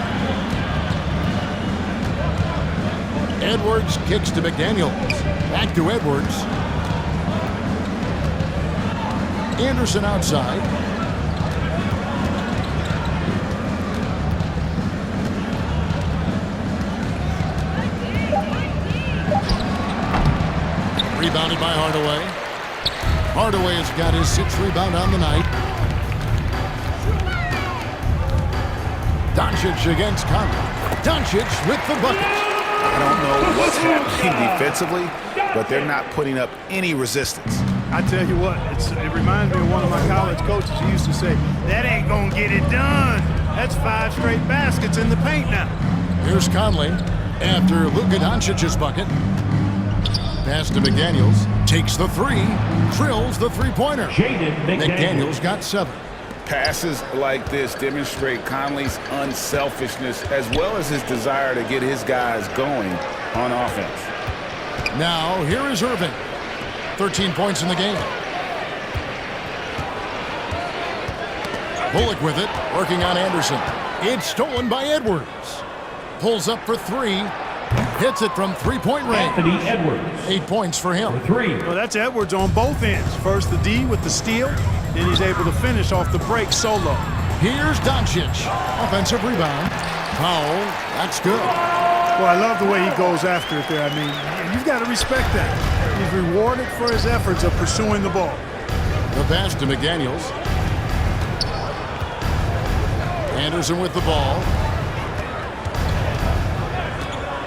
Edwards kicks to McDaniels. Back to Edwards. Anderson outside. Rebounded by Hardaway. Hardaway has got his 6th rebound on the night. Doncic against Conley. Doncic with the bucket. I don't know what's happening defensively, but they're not putting up any resistance. I tell you what, it reminds me of one of my college coaches. He used to say, that ain't gonna get it done. That's 5 straight baskets in the paint now. Here's Conley after Luka Doncic's bucket. Pass to McDaniels. Takes the 3. Drills the three-pointer. McDaniels got 7. Passes like this demonstrate Conley's unselfishness as well as his desire to get his guys going on offense. Now, here is Irving. 13 points in the game. Bullock with it, working on Anderson. It's stolen by Edwards. Pulls up for 3. Hits it from 3-point range. Anthony Edwards. 8 points for him. 3. Well, that's Edwards on both ends. First the D with the steal, then he's able to finish off the break solo. Here's Doncic. Offensive rebound. Powell. That's good. Well, I love the way he goes after it there. I mean, you've got to respect that. He's rewarded for his efforts of pursuing the ball. The pass to McDaniels. Anderson with the ball.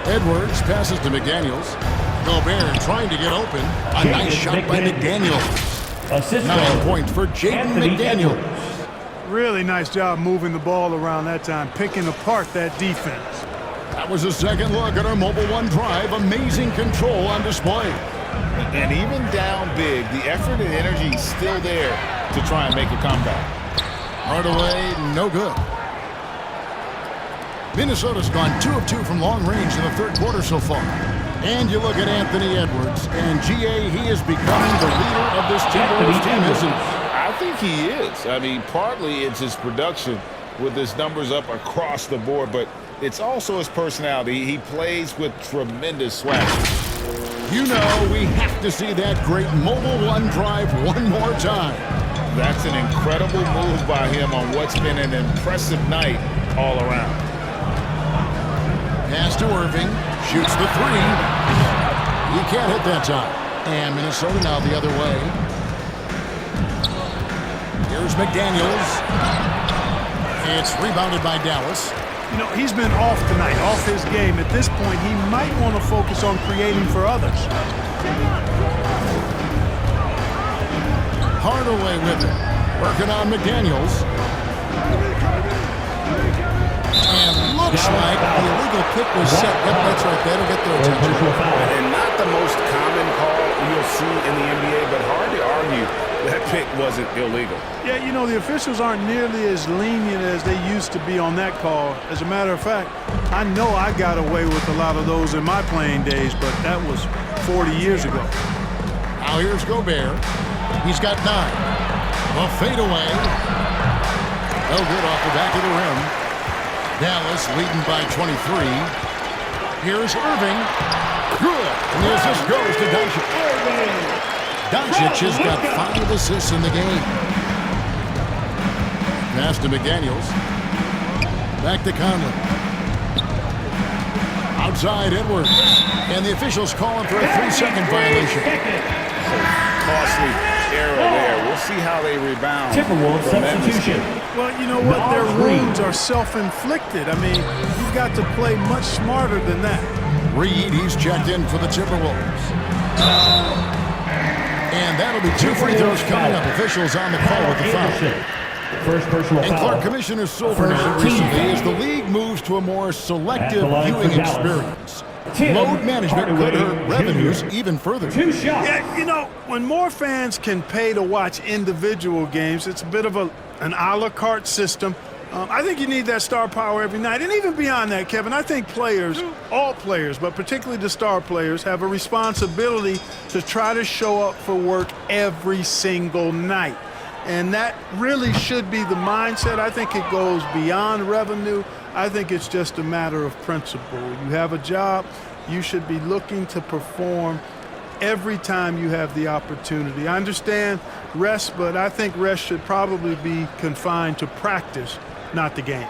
Edwards passes to McDaniels. Gobert trying to get open. A nice shot by McDaniels. Assist 9 points for Jaden McDaniels. Really nice job moving the ball around that time, picking apart that defense. That was a second look at our Mobile One drive. Amazing control on display. And even down big, the effort and energy is still there to try and make a comeback. Hardaway, no good. Minnesota's gone 2 of 2 from long range in the third quarter so far. And you look at Anthony Edwards, and GA, he is becoming the leader of this team, isn't he? I think he is. I mean, partly it's his production with his numbers up across the board, but it's also his personality. He plays with tremendous swag. You know, we have to see that great Mobile One drive one more time. That's an incredible move by him on what's been an impressive night all around. Pass to Irving. Shoots the 3. He can't hit that time. And Minnesota now the other way. Here's McDaniels. It's rebounded by Dallas. You know, he's been off tonight, off his game. At this point, he might want to focus on creating for others. Hardaway with it. Working on McDaniels. And looks like the illegal kick was set. Yep, that's right. That'll get their attention. And not the most common call you'll see in the NBA, but hard to argue that pick wasn't illegal. Yeah, you know, the officials aren't nearly as lenient as they used to be on that call. As a matter of fact, I know I got away with a lot of those in my playing days, but that was 40 years ago. Now here's Gobert. He's got 9. The fadeaway. No good off the back of the rim. Dallas leading by 23. Here's Irving. Good. And the assist goes to Doncic. Doncic has got 5 assists in the game. Pass to McDaniels. Back to Conley. Outside Edwards. And the officials calling for a 3-second violation. Costly error there. We'll see how they rebound. Timberwolves substitution. Well, you know what? Their wounds are self-inflicted. I mean, you've got to play much smarter than that. Reed, he's checked in for the Timberwolves. And that'll be 2 free throws coming up. Officials on the call with the foul. First personal And foul. Clark, Commissioner Silver noted recently as the league moves to a more selective viewing experience. Load management could hurt revenues even further. 2 shots. Yeah, you know, when more fans can pay to watch individual games, it's a bit of an a la carte system. I think you need that star power every night. And even beyond that, Kevin, I think players, all players, but particularly the star players, have a responsibility to try to show up for work every single night. And that really should be the mindset. I think it goes beyond revenue. I think it's just a matter of principle. You have a job, you should be looking to perform every time you have the opportunity. I understand rest, but I think rest should probably be confined to practice, not the game.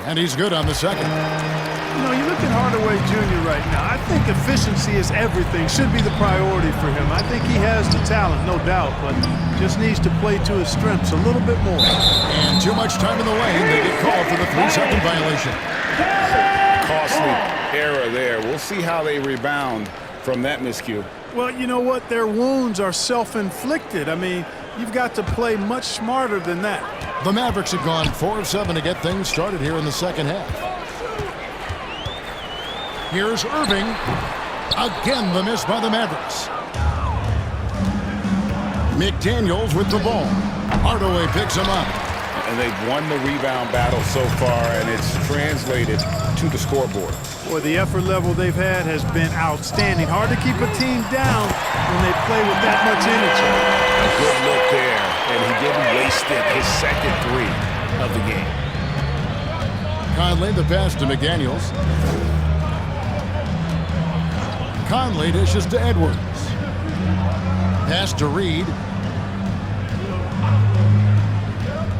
And he's good on the second. You know, you look at Hardaway Jr. right now. I think efficiency is everything, should be the priority for him. I think he has the talent, no doubt, but just needs to play to his strengths a little bit more. And too much time in the lane. They get called for the 3-second violation. Costly error there. We'll see how they rebound from that miscue. Well, you know what? Their wounds are self-inflicted. I mean, you've got to play much smarter than that. The Mavericks have gone 4 of 7 to get things started here in the second half. Here's Irving. Again, the miss by the Mavericks. McDaniels with the ball. Hardaway picks him up. And they've won the rebound battle so far, and it's translated to the scoreboard. Boy, the effort level they've had has been outstanding. Hard to keep a team down when they play with that much energy. A good look there, and he didn't waste it. His second 3 of the game. Conley, the pass to McDaniels. Conley dishes to Edwards. Pass to Reed.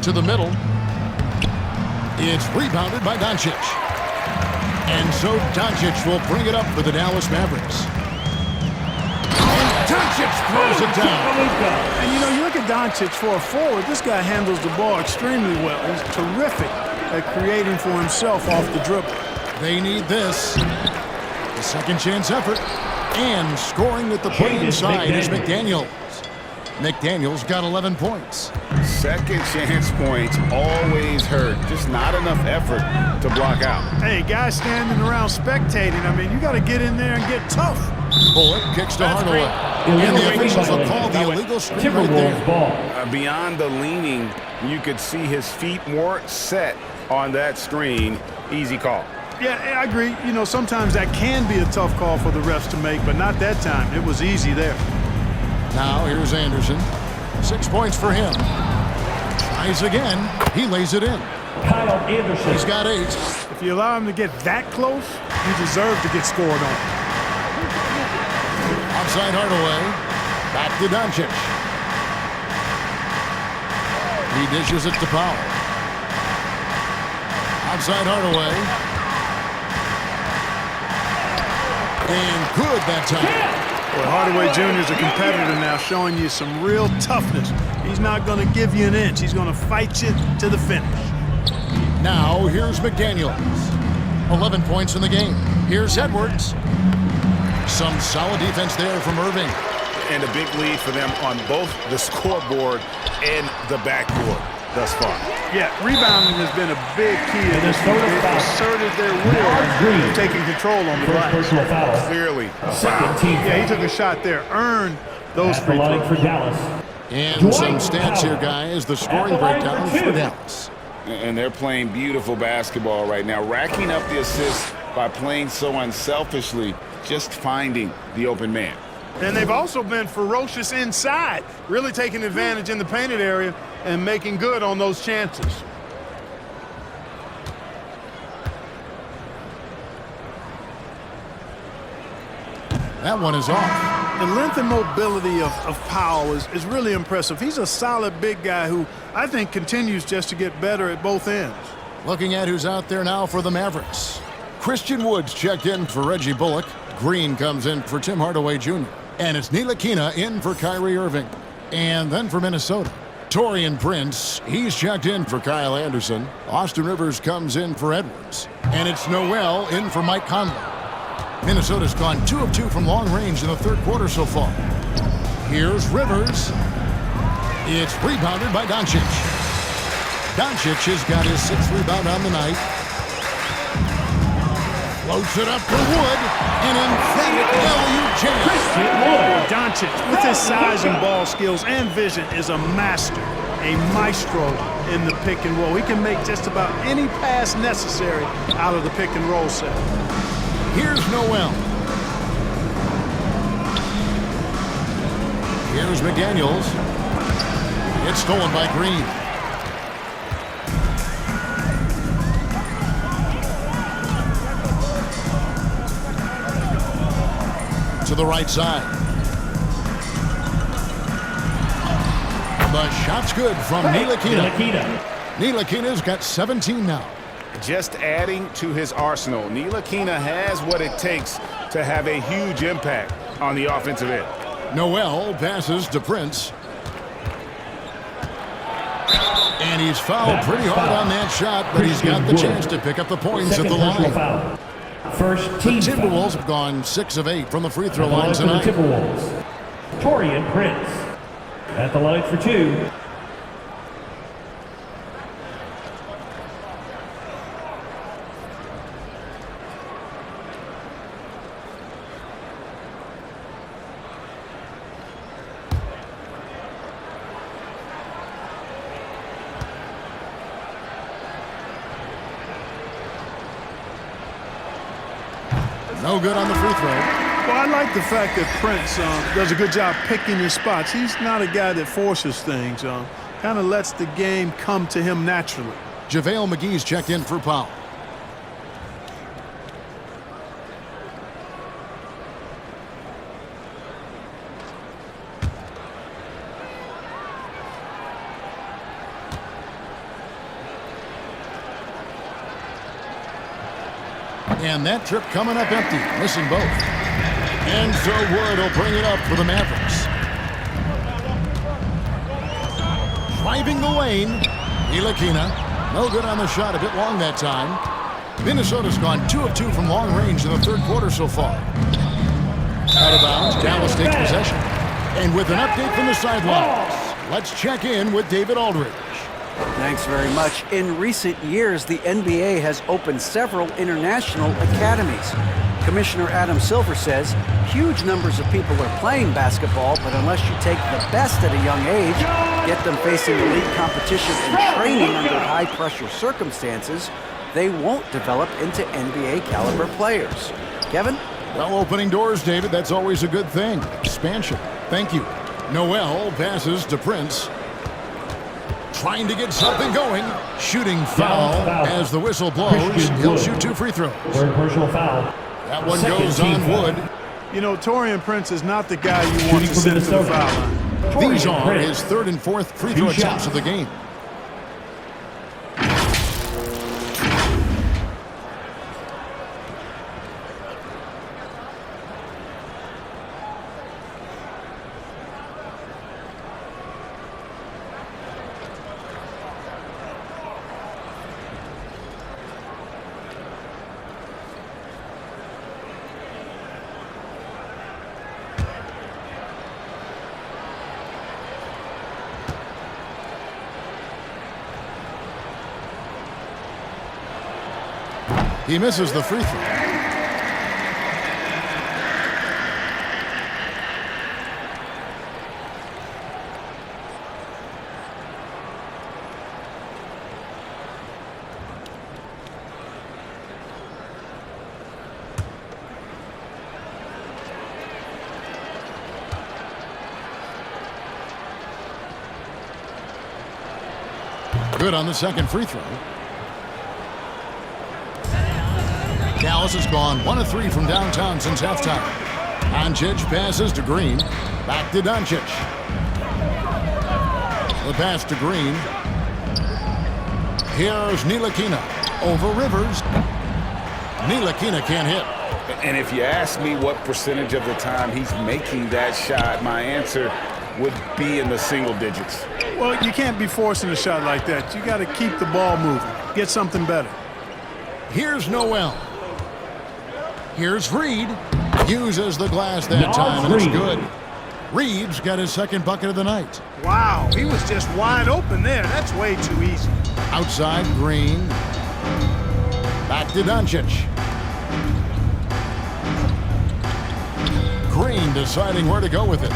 To the middle. It's rebounded by Doncic. And so Doncic will bring it up for the Dallas Mavericks. And Doncic throws it down. And you know, you look at Doncic for a forward, this guy handles the ball extremely well. He's terrific at creating for himself off the dribble. They need this. The second chance effort. And scoring with the play inside is McDaniels. McDaniels got 11 points. Second chance points always hurt. Just not enough effort to block out. Hey, guys standing around spectating, I mean, you got to get in there and get tough. Bullock kicks to Hardaway. And the officials will call the illegal screen right there. Beyond the leaning, you could see his feet more set on that screen. Easy call. Yeah, I agree. You know, sometimes that can be a tough call for the refs to make, but not that time. It was easy there. Now here's Anderson. 6 points for him. Tries again. He lays it in. Kyle Anderson. He's got 8. If you allow him to get that close, you deserve to get scored on. Outside Hardaway. Back to Doncic. He dishes it to Powell. Outside Hardaway. And good that time. Well, Hardaway Jr. is a competitor now, showing you some real toughness. He's not going to give you an inch. He's going to fight you to the finish. Now, here's McDaniels. 11 points in the game. Here's Edwards. Some solid defense there from Irving. And a big lead for them on both the scoreboard and the backboard thus far. Yeah, rebounding has been a big key in this game. They've asserted their will of taking control on the glass. Personal foul. Clearly. Second team. Yeah, he took a shot there. Earned those free throws. For Dallas. And some stats here, guys. The scoring breakdown for Dallas. And they're playing beautiful basketball right now, racking up the assists by playing so unselfishly. just finding the open man. And they've also been ferocious inside, really taking advantage in the painted area and making good on those chances. That one is off. The length and mobility of Powell is really impressive. He's a solid big guy who I think continues just to get better at both ends. Looking at who's out there now for the Mavericks. Christian Woods checked in for Reggie Bullock. Green comes in for Tim Hardaway Jr. And it's Ntilikina in for Kyrie Irving. And then for Minnesota, Taurean Prince. He's checked in for Kyle Anderson. Austin Rivers comes in for Edwards. And it's Noel in for Mike Conley. Minnesota's gone 2 of 2 from long range in the third quarter so far. Here's Rivers. It's rebounded by Doncic. Doncic has got his 6th rebound on the night. Floats it up to Wood. An emphatic alley-oop jam. Doncic, with his size and ball skills and vision, is a master, a maestro in the pick and roll. He can make just about any pass necessary out of the pick and roll set. Here's Noel. Here's McDaniels. It's stolen by Green. To the right side. The shot's good from Ntilikina. Ntilikina's got 17 now. Just adding to his arsenal. Ntilikina has what it takes to have a huge impact on the offensive end. Noel passes to Prince. And he's fouled pretty hard on that shot, but he's got the chance to pick up the points at the line. The Timberwolves have gone 6 of 8 from the free throw line tonight. Taurean Prince at the line for 2. No good on the free throw. Well, I like the fact that Prince does a good job picking his spots. He's not a guy that forces things. Kind of lets the game come to him naturally. JaVale McGee's checked in for Powell. And that trip coming up empty, missing both. And so Wood will bring it up for the Mavericks. Driving the lane, Ntilikina. No good on the shot, a bit long that time. Minnesota's gone 2 of 2 from long range in the third quarter so far. Out of bounds, Dallas takes possession. And with an update from the sidelines, let's check in with David Aldridge. Thanks very much. In recent years, the NBA has opened several international academies. Commissioner Adam Silver says huge numbers of people are playing basketball, but unless you take the best at a young age, get them facing elite competition and training under high-pressure circumstances, they won't develop into NBA-caliber players. Kevin? Well, opening doors, David, that's always a good thing. Expansion. Thank you. Noel passes to Prince. Trying to get something going. Shooting foul as the whistle blows. He'll shoot 2 free throws. Personal foul. That one goes on Wood. You know, Taurean Prince is not the guy you want to send to the foul line. These are his 3rd and 4th free throw attempts of the game. He misses the free throw. Good on the second free throw. Dallas has gone 1 of 3 from downtown since halftime. Doncic passes to Green. Back to Doncic. The pass to Green. Here's Ntilikina over Rivers. Ntilikina can't hit. And if you ask me what percentage of the time he's making that shot, my answer would be in the single digits. Well, you can't be forcing a shot like that. You got to keep the ball moving. Get something better. Here's Noel. Here's Reed. Uses the glass that time, and it's good. Reed's got his second bucket of the night. Wow, he was just wide open there. That's way too easy. Outside, Green. Back to Doncic. Green deciding where to go with it.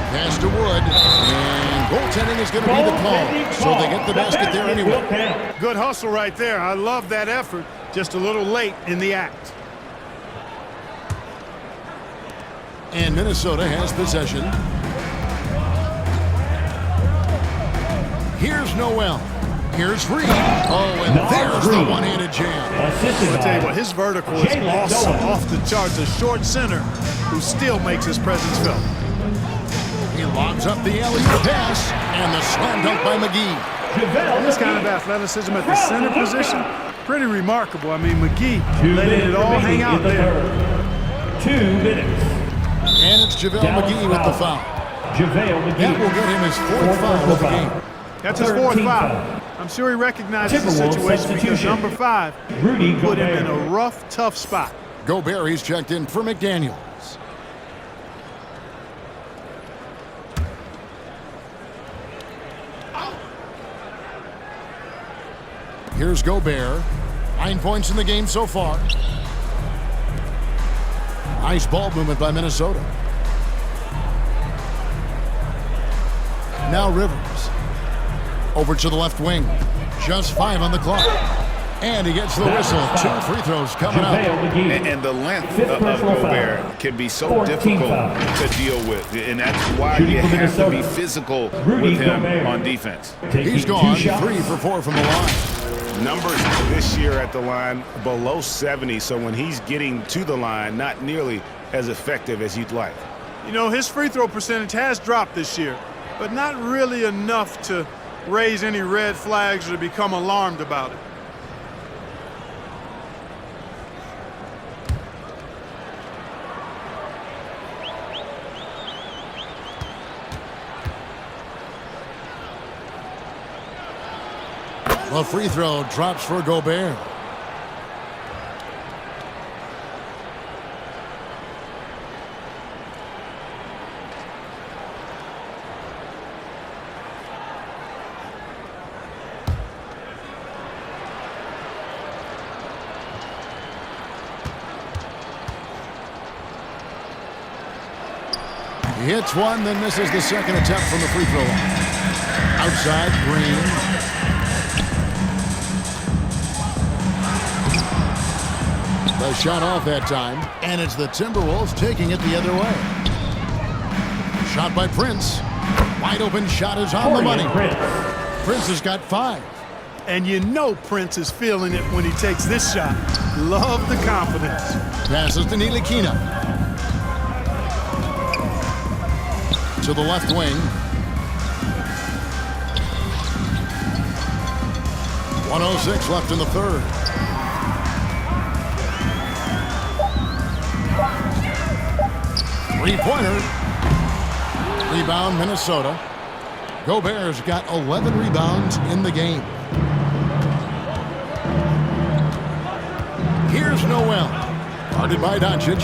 Pass to Wood. And goaltending is going to be the call. So they get the basket there anyway. Good hustle right there. I love that effort. Just a little late in the act. And Minnesota has possession. Here's Noel. Here's Reed. Oh, and there's the one-handed jam. I'll tell you what, his vertical is awesome. Off the charts. A short center who still makes his presence felt. He lobs up the alley-oop pass, and the slam dunk by McGee. This kind of athleticism at the center position, pretty remarkable. I mean, McGee letting it all hang out there. 2 minutes. And it's JaVale McGee with the foul. JaVale McGee. That will get him his 4th foul of the game. That's his 4th foul. I'm sure he recognizes the situation because number 5 put him in a rough, tough spot. Gobert, he's checked in for McDaniels. Here's Gobert. 9 points in the game so far. Nice ball movement by Minnesota. Now Rivers. Over to the left wing. Just 5 on the clock. And he gets the whistle. 2 free throws coming up. And the length of Gobert can be so difficult to deal with. And that's why you have to be physical with him on defense. He's gone 3 for 4 from the line. Numbers this year at the line below 70, so when he's getting to the line, not nearly as effective as you'd like. You know, his free throw percentage has dropped this year, but not really enough to raise any red flags or to become alarmed about it. The free throw drops for Gobert. He hits one, then misses the second attempt from the free throw line. Outside, Green. The shot off that time, and it's the Timberwolves taking it the other way. Shot by Prince. Wide open shot is on the money. Prince has got 5. And you know Prince is feeling it when he takes this shot. Love the confidence. Passes to Ntilikina. To the left wing. 1:06 left in the third. Three-pointer. Rebound, Minnesota. Gobert's got 11 rebounds in the game. Here's Noel. Guarded by Doncic.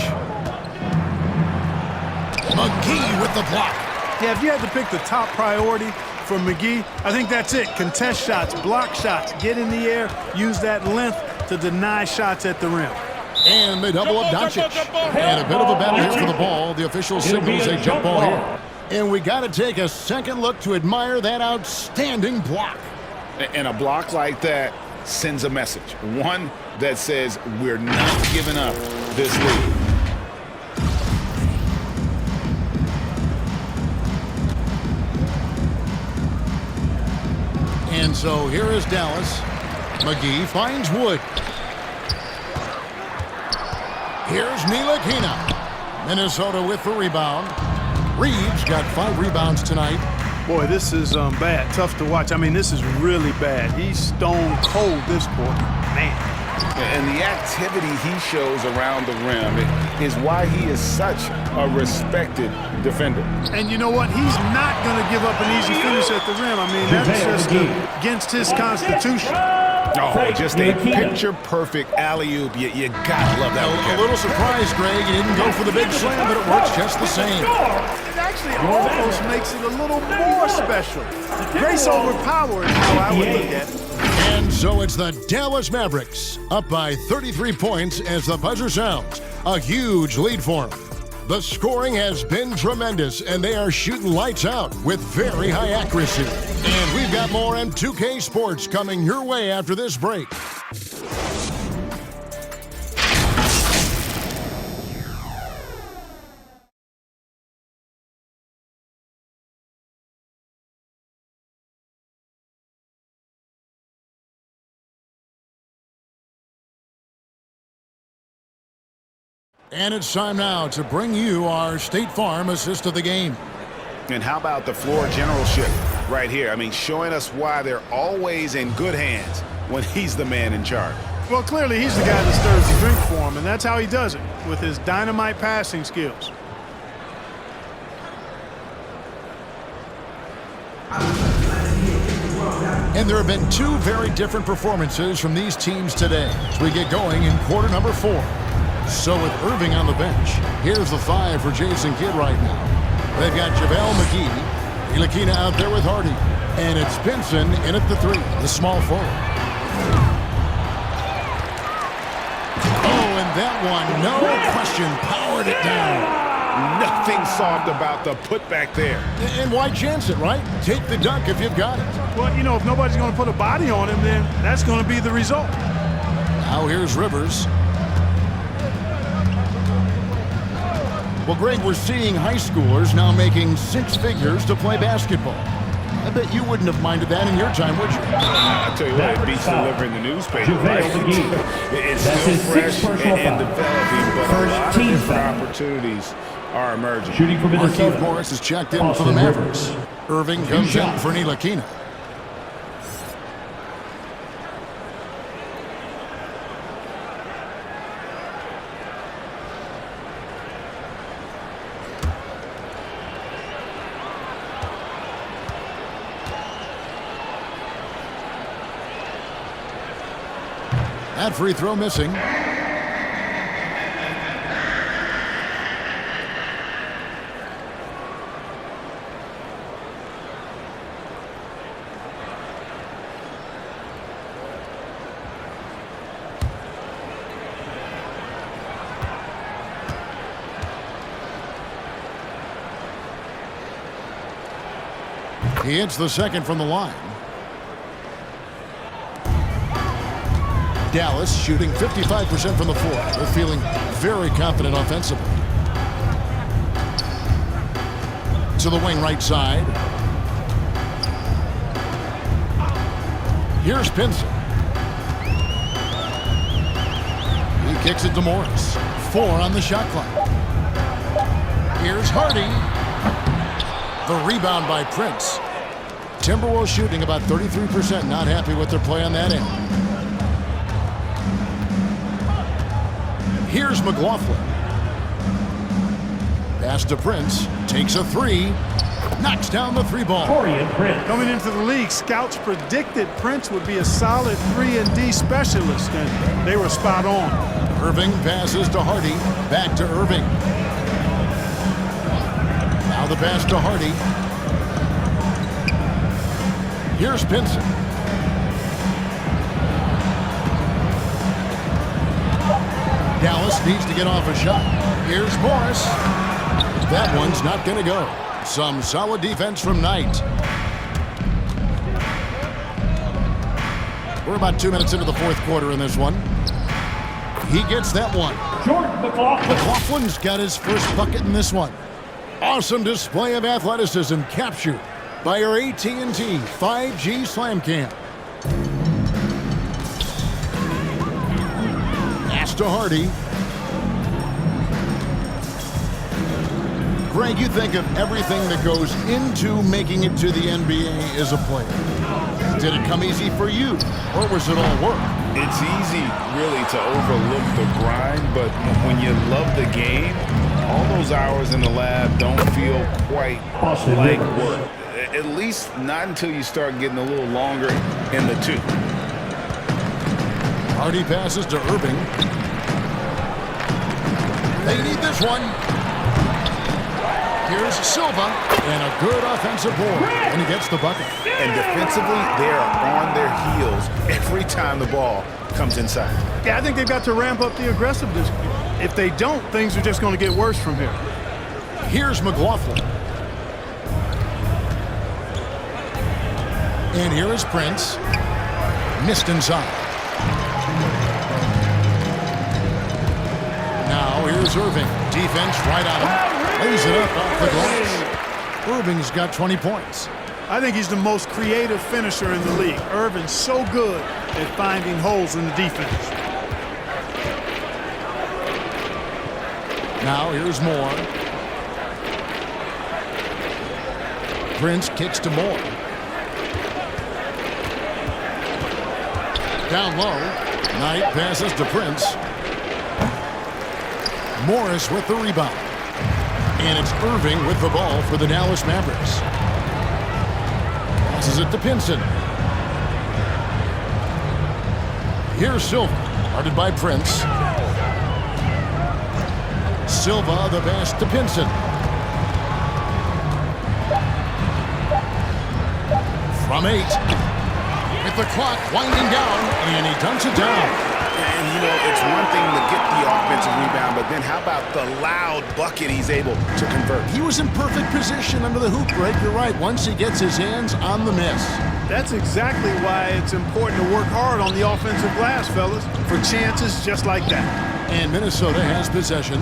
McGee with the block. Yeah, if you had to pick the top priority for McGee, I think that's it. Contest shots, block shots, get in the air, use that length to deny shots at the rim. And they double up Doncic. And a bit of a battle here for the ball. The official signals a jump ball here. And we got to take a second look to admire that outstanding block. And a block like that sends a message. One that says we're not giving up this lead. And so here is Dallas. McGee finds Wood. Here's Ntilikina. Minnesota with the rebound. Reeves got 5 rebounds tonight. Boy, this is bad. Tough to watch. I mean, this is really bad. He's stone cold this quarter. Man. And the activity he shows around the rim is why he is such a respected defender. And you know what? He's not going to give up an easy finish at the rim. I mean, that's just against his constitution. Oh, just a picture-perfect alley-oop. You gotta love that. A little surprise, Greg. He didn't go for the big slam, but it works just the same. It actually almost makes it a little more special. Grace over power is how I would look at it. And so it's the Dallas Mavericks up by 33 points as the buzzer sounds. A huge lead for them. The scoring has been tremendous, and they are shooting lights out with very high accuracy. And we've got more M2K Sports coming your way after this break. And it's time now to bring you our State Farm assist of the game. And how about the floor generalship right here? I mean, showing us why they're always in good hands when he's the man in charge. Well, clearly he's the guy that stirs the drink for him, and that's how he does it, with his dynamite passing skills. And there have been 2 very different performances from these teams today as we get going in quarter number 4. So with Irving on the bench, here's the 5 for Jason Kidd right now. They've got JaVale McGee, Ntilikina out there with Hardy, and it's Benson in at the 3, the small forward. Oh, and that one, no question, powered it down. Nothing soft about the putback there. And why chance it, right? Take the dunk if you've got it. Well, you know, if nobody's going to put a body on him, then that's going to be the result. Now here's Rivers. Well, Greg, we're seeing high schoolers now making 6 figures to play basketball. I bet you wouldn't have minded that in your time, would you? I'll tell you what, it beats delivering the newspaper, right? It's still fresh and developing, but a lot of different opportunities are emerging. Shooting for Minnesota. Markieff Morris is checked in for the Mavericks. Irving comes in for Ntilikina. That free throw missing. He hits the second from the line. Dallas shooting 55% from the floor. They're feeling very confident offensively. To the wing right side. Here's Pinson. He kicks it to Morris. 4 on the shot clock. Here's Hardy. The rebound by Prince. Timberwolves shooting about 33%. Not happy with their play on that end. Here's McLaughlin. Pass to Prince. Takes a 3. Knocks down the 3 ball. Coming into the league, scouts predicted Prince would be a solid 3-and-D specialist, and they were spot on. Irving passes to Hardy. Back to Irving. Now the pass to Hardy. Here's Pinson. Dallas needs to get off a shot. Here's Morris. That one's not going to go. Some solid defense from Knight. We're about 2 minutes into the 4th quarter in this one. He gets that one. Jordan McLaughlin. McLaughlin's got his first bucket in this one. Awesome display of athleticism captured by our AT&T 5G Slam Cam. Pass to Hardy. Greg, you think of everything that goes into making it to the NBA as a player. Did it come easy for you, or was it all work? It's easy, really, to overlook the grind, but when you love the game, all those hours in the lab don't feel quite like work. At least not until you start getting a little longer in the tooth. Hardy passes to Irving. They need this one. Here's Silva, and a good offensive board, and he gets the bucket. And defensively, they are on their heels every time the ball comes inside. Yeah, I think they've got to ramp up the aggressiveness. If they don't, things are just going to get worse from here. Here's McLaughlin. And here is Prince. Missed inside. Now here's Irving. Defense right on him. Lays it up off the glass. Irving's got 20 points. I think he's the most creative finisher in the league. Irving's so good at finding holes in the defense. Now here's Moore. Prince kicks to Moore. Down low. Knight passes to Prince. Morris with the rebound. And it's Irving with the ball for the Dallas Mavericks. Passes it to Pinson. Here's Silva, guarded by Prince. Silva, the pass to Pinson. From 8. With the clock winding down, and he dunks it down. And, you know, it's one thing to get the offensive rebound, but then how about the loud bucket he's able to convert? He was in perfect position under the hoop break. You're right. Once he gets his hands on the miss. That's exactly why it's important to work hard on the offensive glass, fellas, for chances just like that. And Minnesota has possession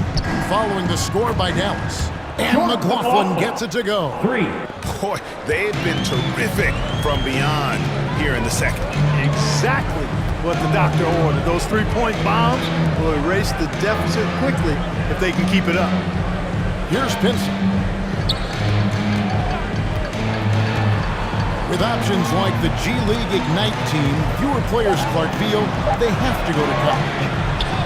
following the score by Dallas. And McLaughlin gets it to go. 3. Boy, they've been terrific from beyond here in the second. Exactly what the doctor ordered. Those three-point bombs will erase the deficit quickly if they can keep it up. Here's Pinson. With options like the G League Ignite team, fewer players Clark feel they have to go to college.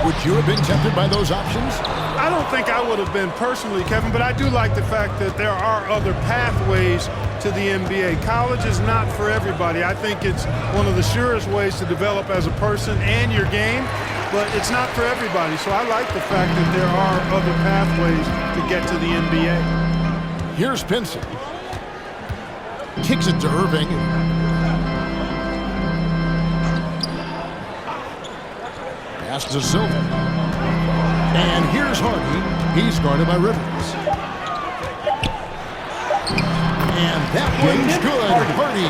Would you have been tempted by those options? I don't think I would have been personally, Kevin, but I do like the fact that there are other pathways to the NBA. College is not for everybody. I think it's one of the surest ways to develop as a person and your game, but it's not for everybody. So I like the fact that there are other pathways to get to the NBA. Here's Pinson. Kicks it to Irving. Pass to Silva. And here's Hardy. He's guarded by Rivers. And that one's good. Hardy.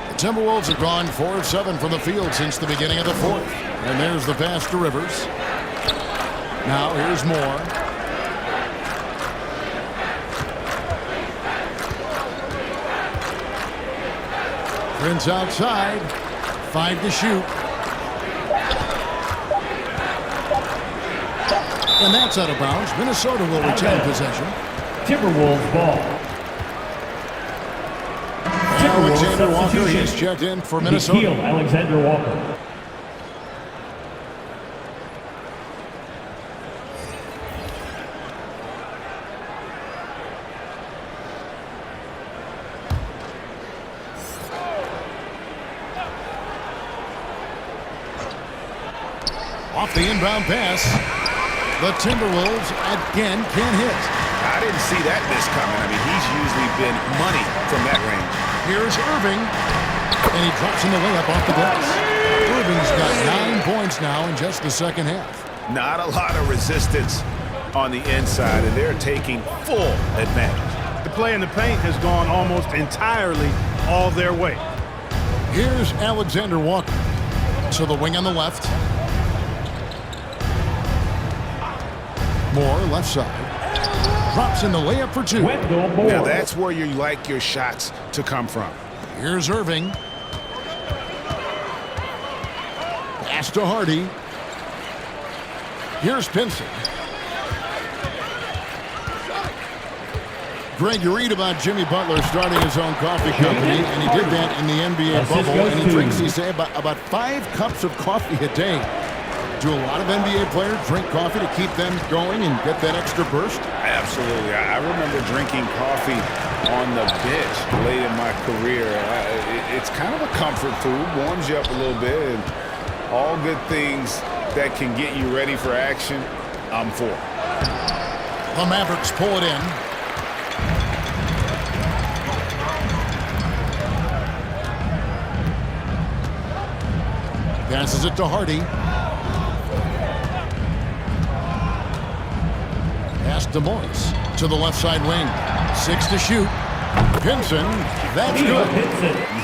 The Timberwolves have gone 4 of 7 from the field since the beginning of the fourth. And there's the pass to Rivers. Now here's Moore. Prince outside. 5 to shoot. And that's out of bounds. Minnesota will retain possession. Timberwolves ball. Alexander Walker, he's checked in for Minnesota. Nikhil Alexander Walker. Off the inbound pass. The Timberwolves again can't hit. I didn't see that miss coming. I mean, he's usually been money from that range. Here's Irving. And he drops in the layup off the glass. Irving's got 9 points now in just the second half. Not a lot of resistance on the inside, and they're taking full advantage. The play in the paint has gone almost entirely all their way. Here's Alexander Walker. To the wing on the left. Moore, left side. Drops in the layup for 2. Now that's where you like your shots to come from. Here's Irving. Pass to Hardy. Here's Pinson. Greg, you read about Jimmy Butler starting his own coffee company, and he did that in the NBA bubble, and he drinks, he said, about 5 cups of coffee a day. Do a lot of NBA players drink coffee to keep them going and get that extra burst? Absolutely. I remember drinking coffee on the bench late in my career. It's kind of a comfort food, warms you up a little bit, and all good things that can get you ready for action, I'm for. The Mavericks pull it in. Passes it to Hardy. Pass to Morris. To the left side wing. 6 to shoot. Pinson. That's good.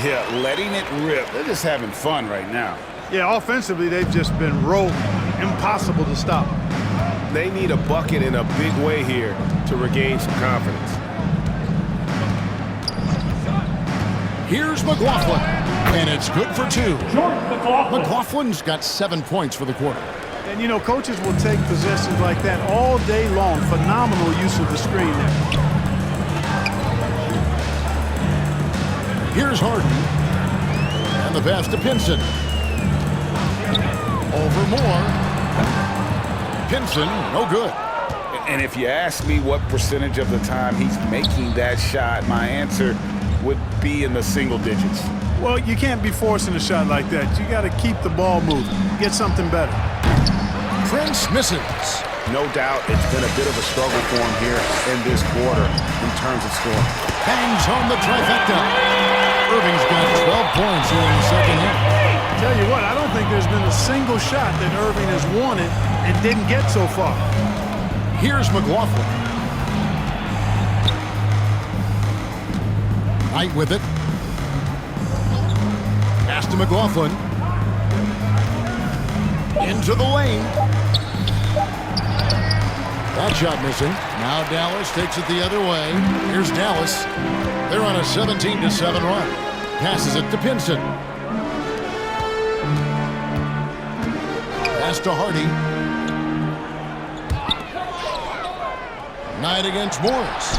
Yeah, letting it rip. They're just having fun right now. Yeah, offensively, they've just been rolling. Impossible to stop. They need a bucket in a big way here to regain some confidence. Here's McLaughlin. And it's good for 2. McLaughlin. McLaughlin's got 7 points for the quarter. And, you know, coaches will take possessions like that all day long. Phenomenal use of the screen there. Here's Harden. And the pass to Pinson. Over Moore. Pinson, no good. And if you ask me what percentage of the time he's making that shot, my answer would be in the single digits. Well, you can't be forcing a shot like that. You got to keep the ball moving. Get something better. Prince misses. No doubt it's been a bit of a struggle for him here in this quarter in terms of scoring. Hangs on the trifecta. Irving's got 12 points here in the second half. Tell you what, I don't think there's been a single shot that Irving has wanted and didn't get so far. Here's McLaughlin. Knight with it. Pass to McLaughlin. Into the lane. That shot missing. Now Dallas takes it the other way. Here's Dallas. They're on a 17-7 run. Passes it to Pinson. Pass to Hardy. Knight against Morris.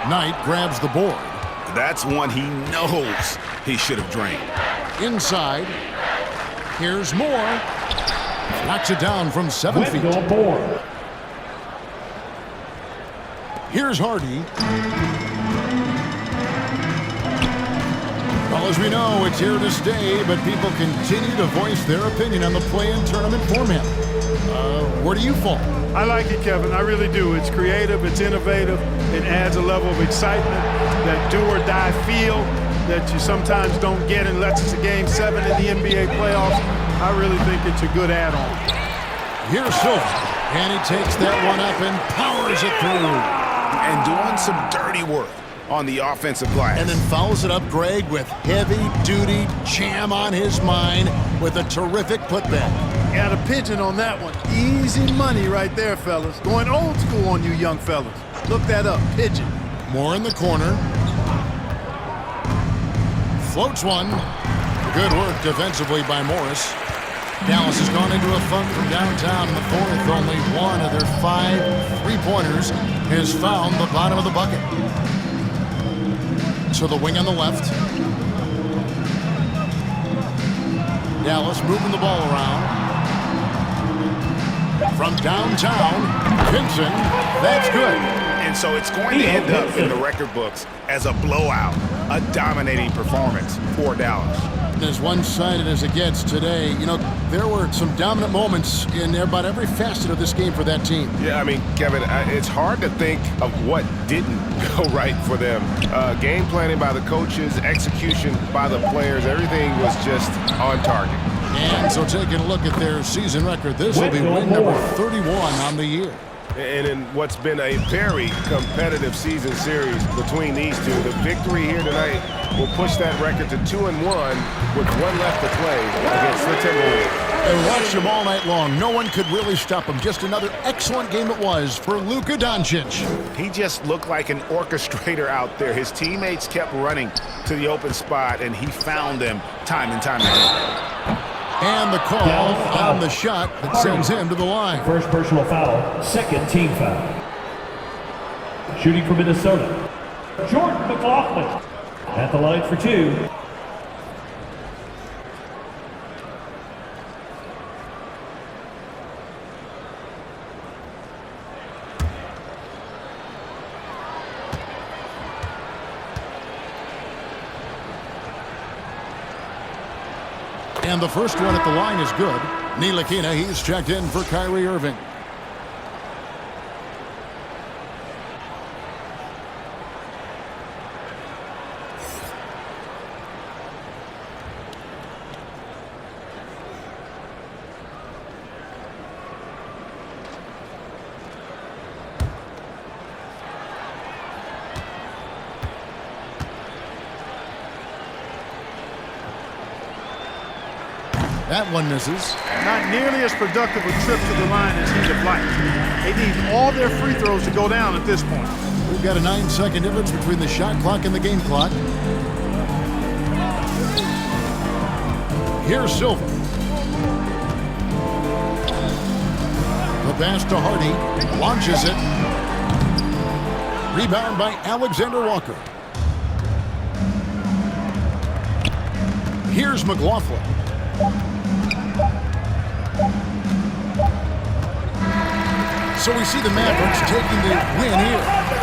Knight grabs the board. That's one he knows he should have drained. Inside. Here's Moore. Knocks it down from 7 feet. Here's Hardy. Well, as we know, it's here to stay, but people continue to voice their opinion on the play-in tournament format. Where do you fall? I like it, Kevin. I really do. It's creative. It's innovative. It adds a level of excitement, that do-or-die feel that you sometimes don't get unless it's a Game 7 in the NBA playoffs. I really think it's a good add-on. Here's Silver, and he takes that one up and powers it through. And doing some dirty work on the offensive glass. And then fouls it up, Greg, with heavy-duty jam on his mind with a terrific putback. Got a pigeon on that one. Easy money right there, fellas. Going old school on you young fellas. Look that up, pigeon. More in the corner. Floats one. Good work defensively by Morris. Dallas has gone into a funk from downtown in the fourth. Only one of their 5 three-pointers has found the bottom of the bucket. To the wing on the left. Dallas moving the ball around. From downtown, Pinson, that's good. And so it's going to end up in the record books as a blowout, a dominating performance for Dallas. As one-sided as it gets today, you know, there were some dominant moments in about every facet of this game for that team. Yeah, I mean, Kevin, it's hard to think of what didn't go right for them. Game planning by the coaches, execution by the players, everything was just on target. And so taking a look at their season record, this will be win number 31 on the year. And in what's been a very competitive season series between these two, the victory here tonight will push that record to 2-1 with 1 left to play against the Timberwolves. And watch him all night long. No one could really stop him. Just another excellent game it was for Luka Doncic. He just looked like an orchestrator out there. His teammates kept running to the open spot, and he found them time and time again. And the call on the shot that sends him to the line. First personal foul, second team foul. Shooting for Minnesota, Jordan McLaughlin at the line for 2. And the first one at the line is good. Ntilikina, he's checked in for Kyrie Irving. That one misses. Not nearly as productive a trip to the line as he'd have liked. They need all their free throws to go down at this point. We've got a 9-second difference between the shot clock and the game clock. Here's Silva. The pass to Hardy. Launches it. Rebound by Alexander Walker. Here's McLaughlin. So we see the Mavericks taking the win here.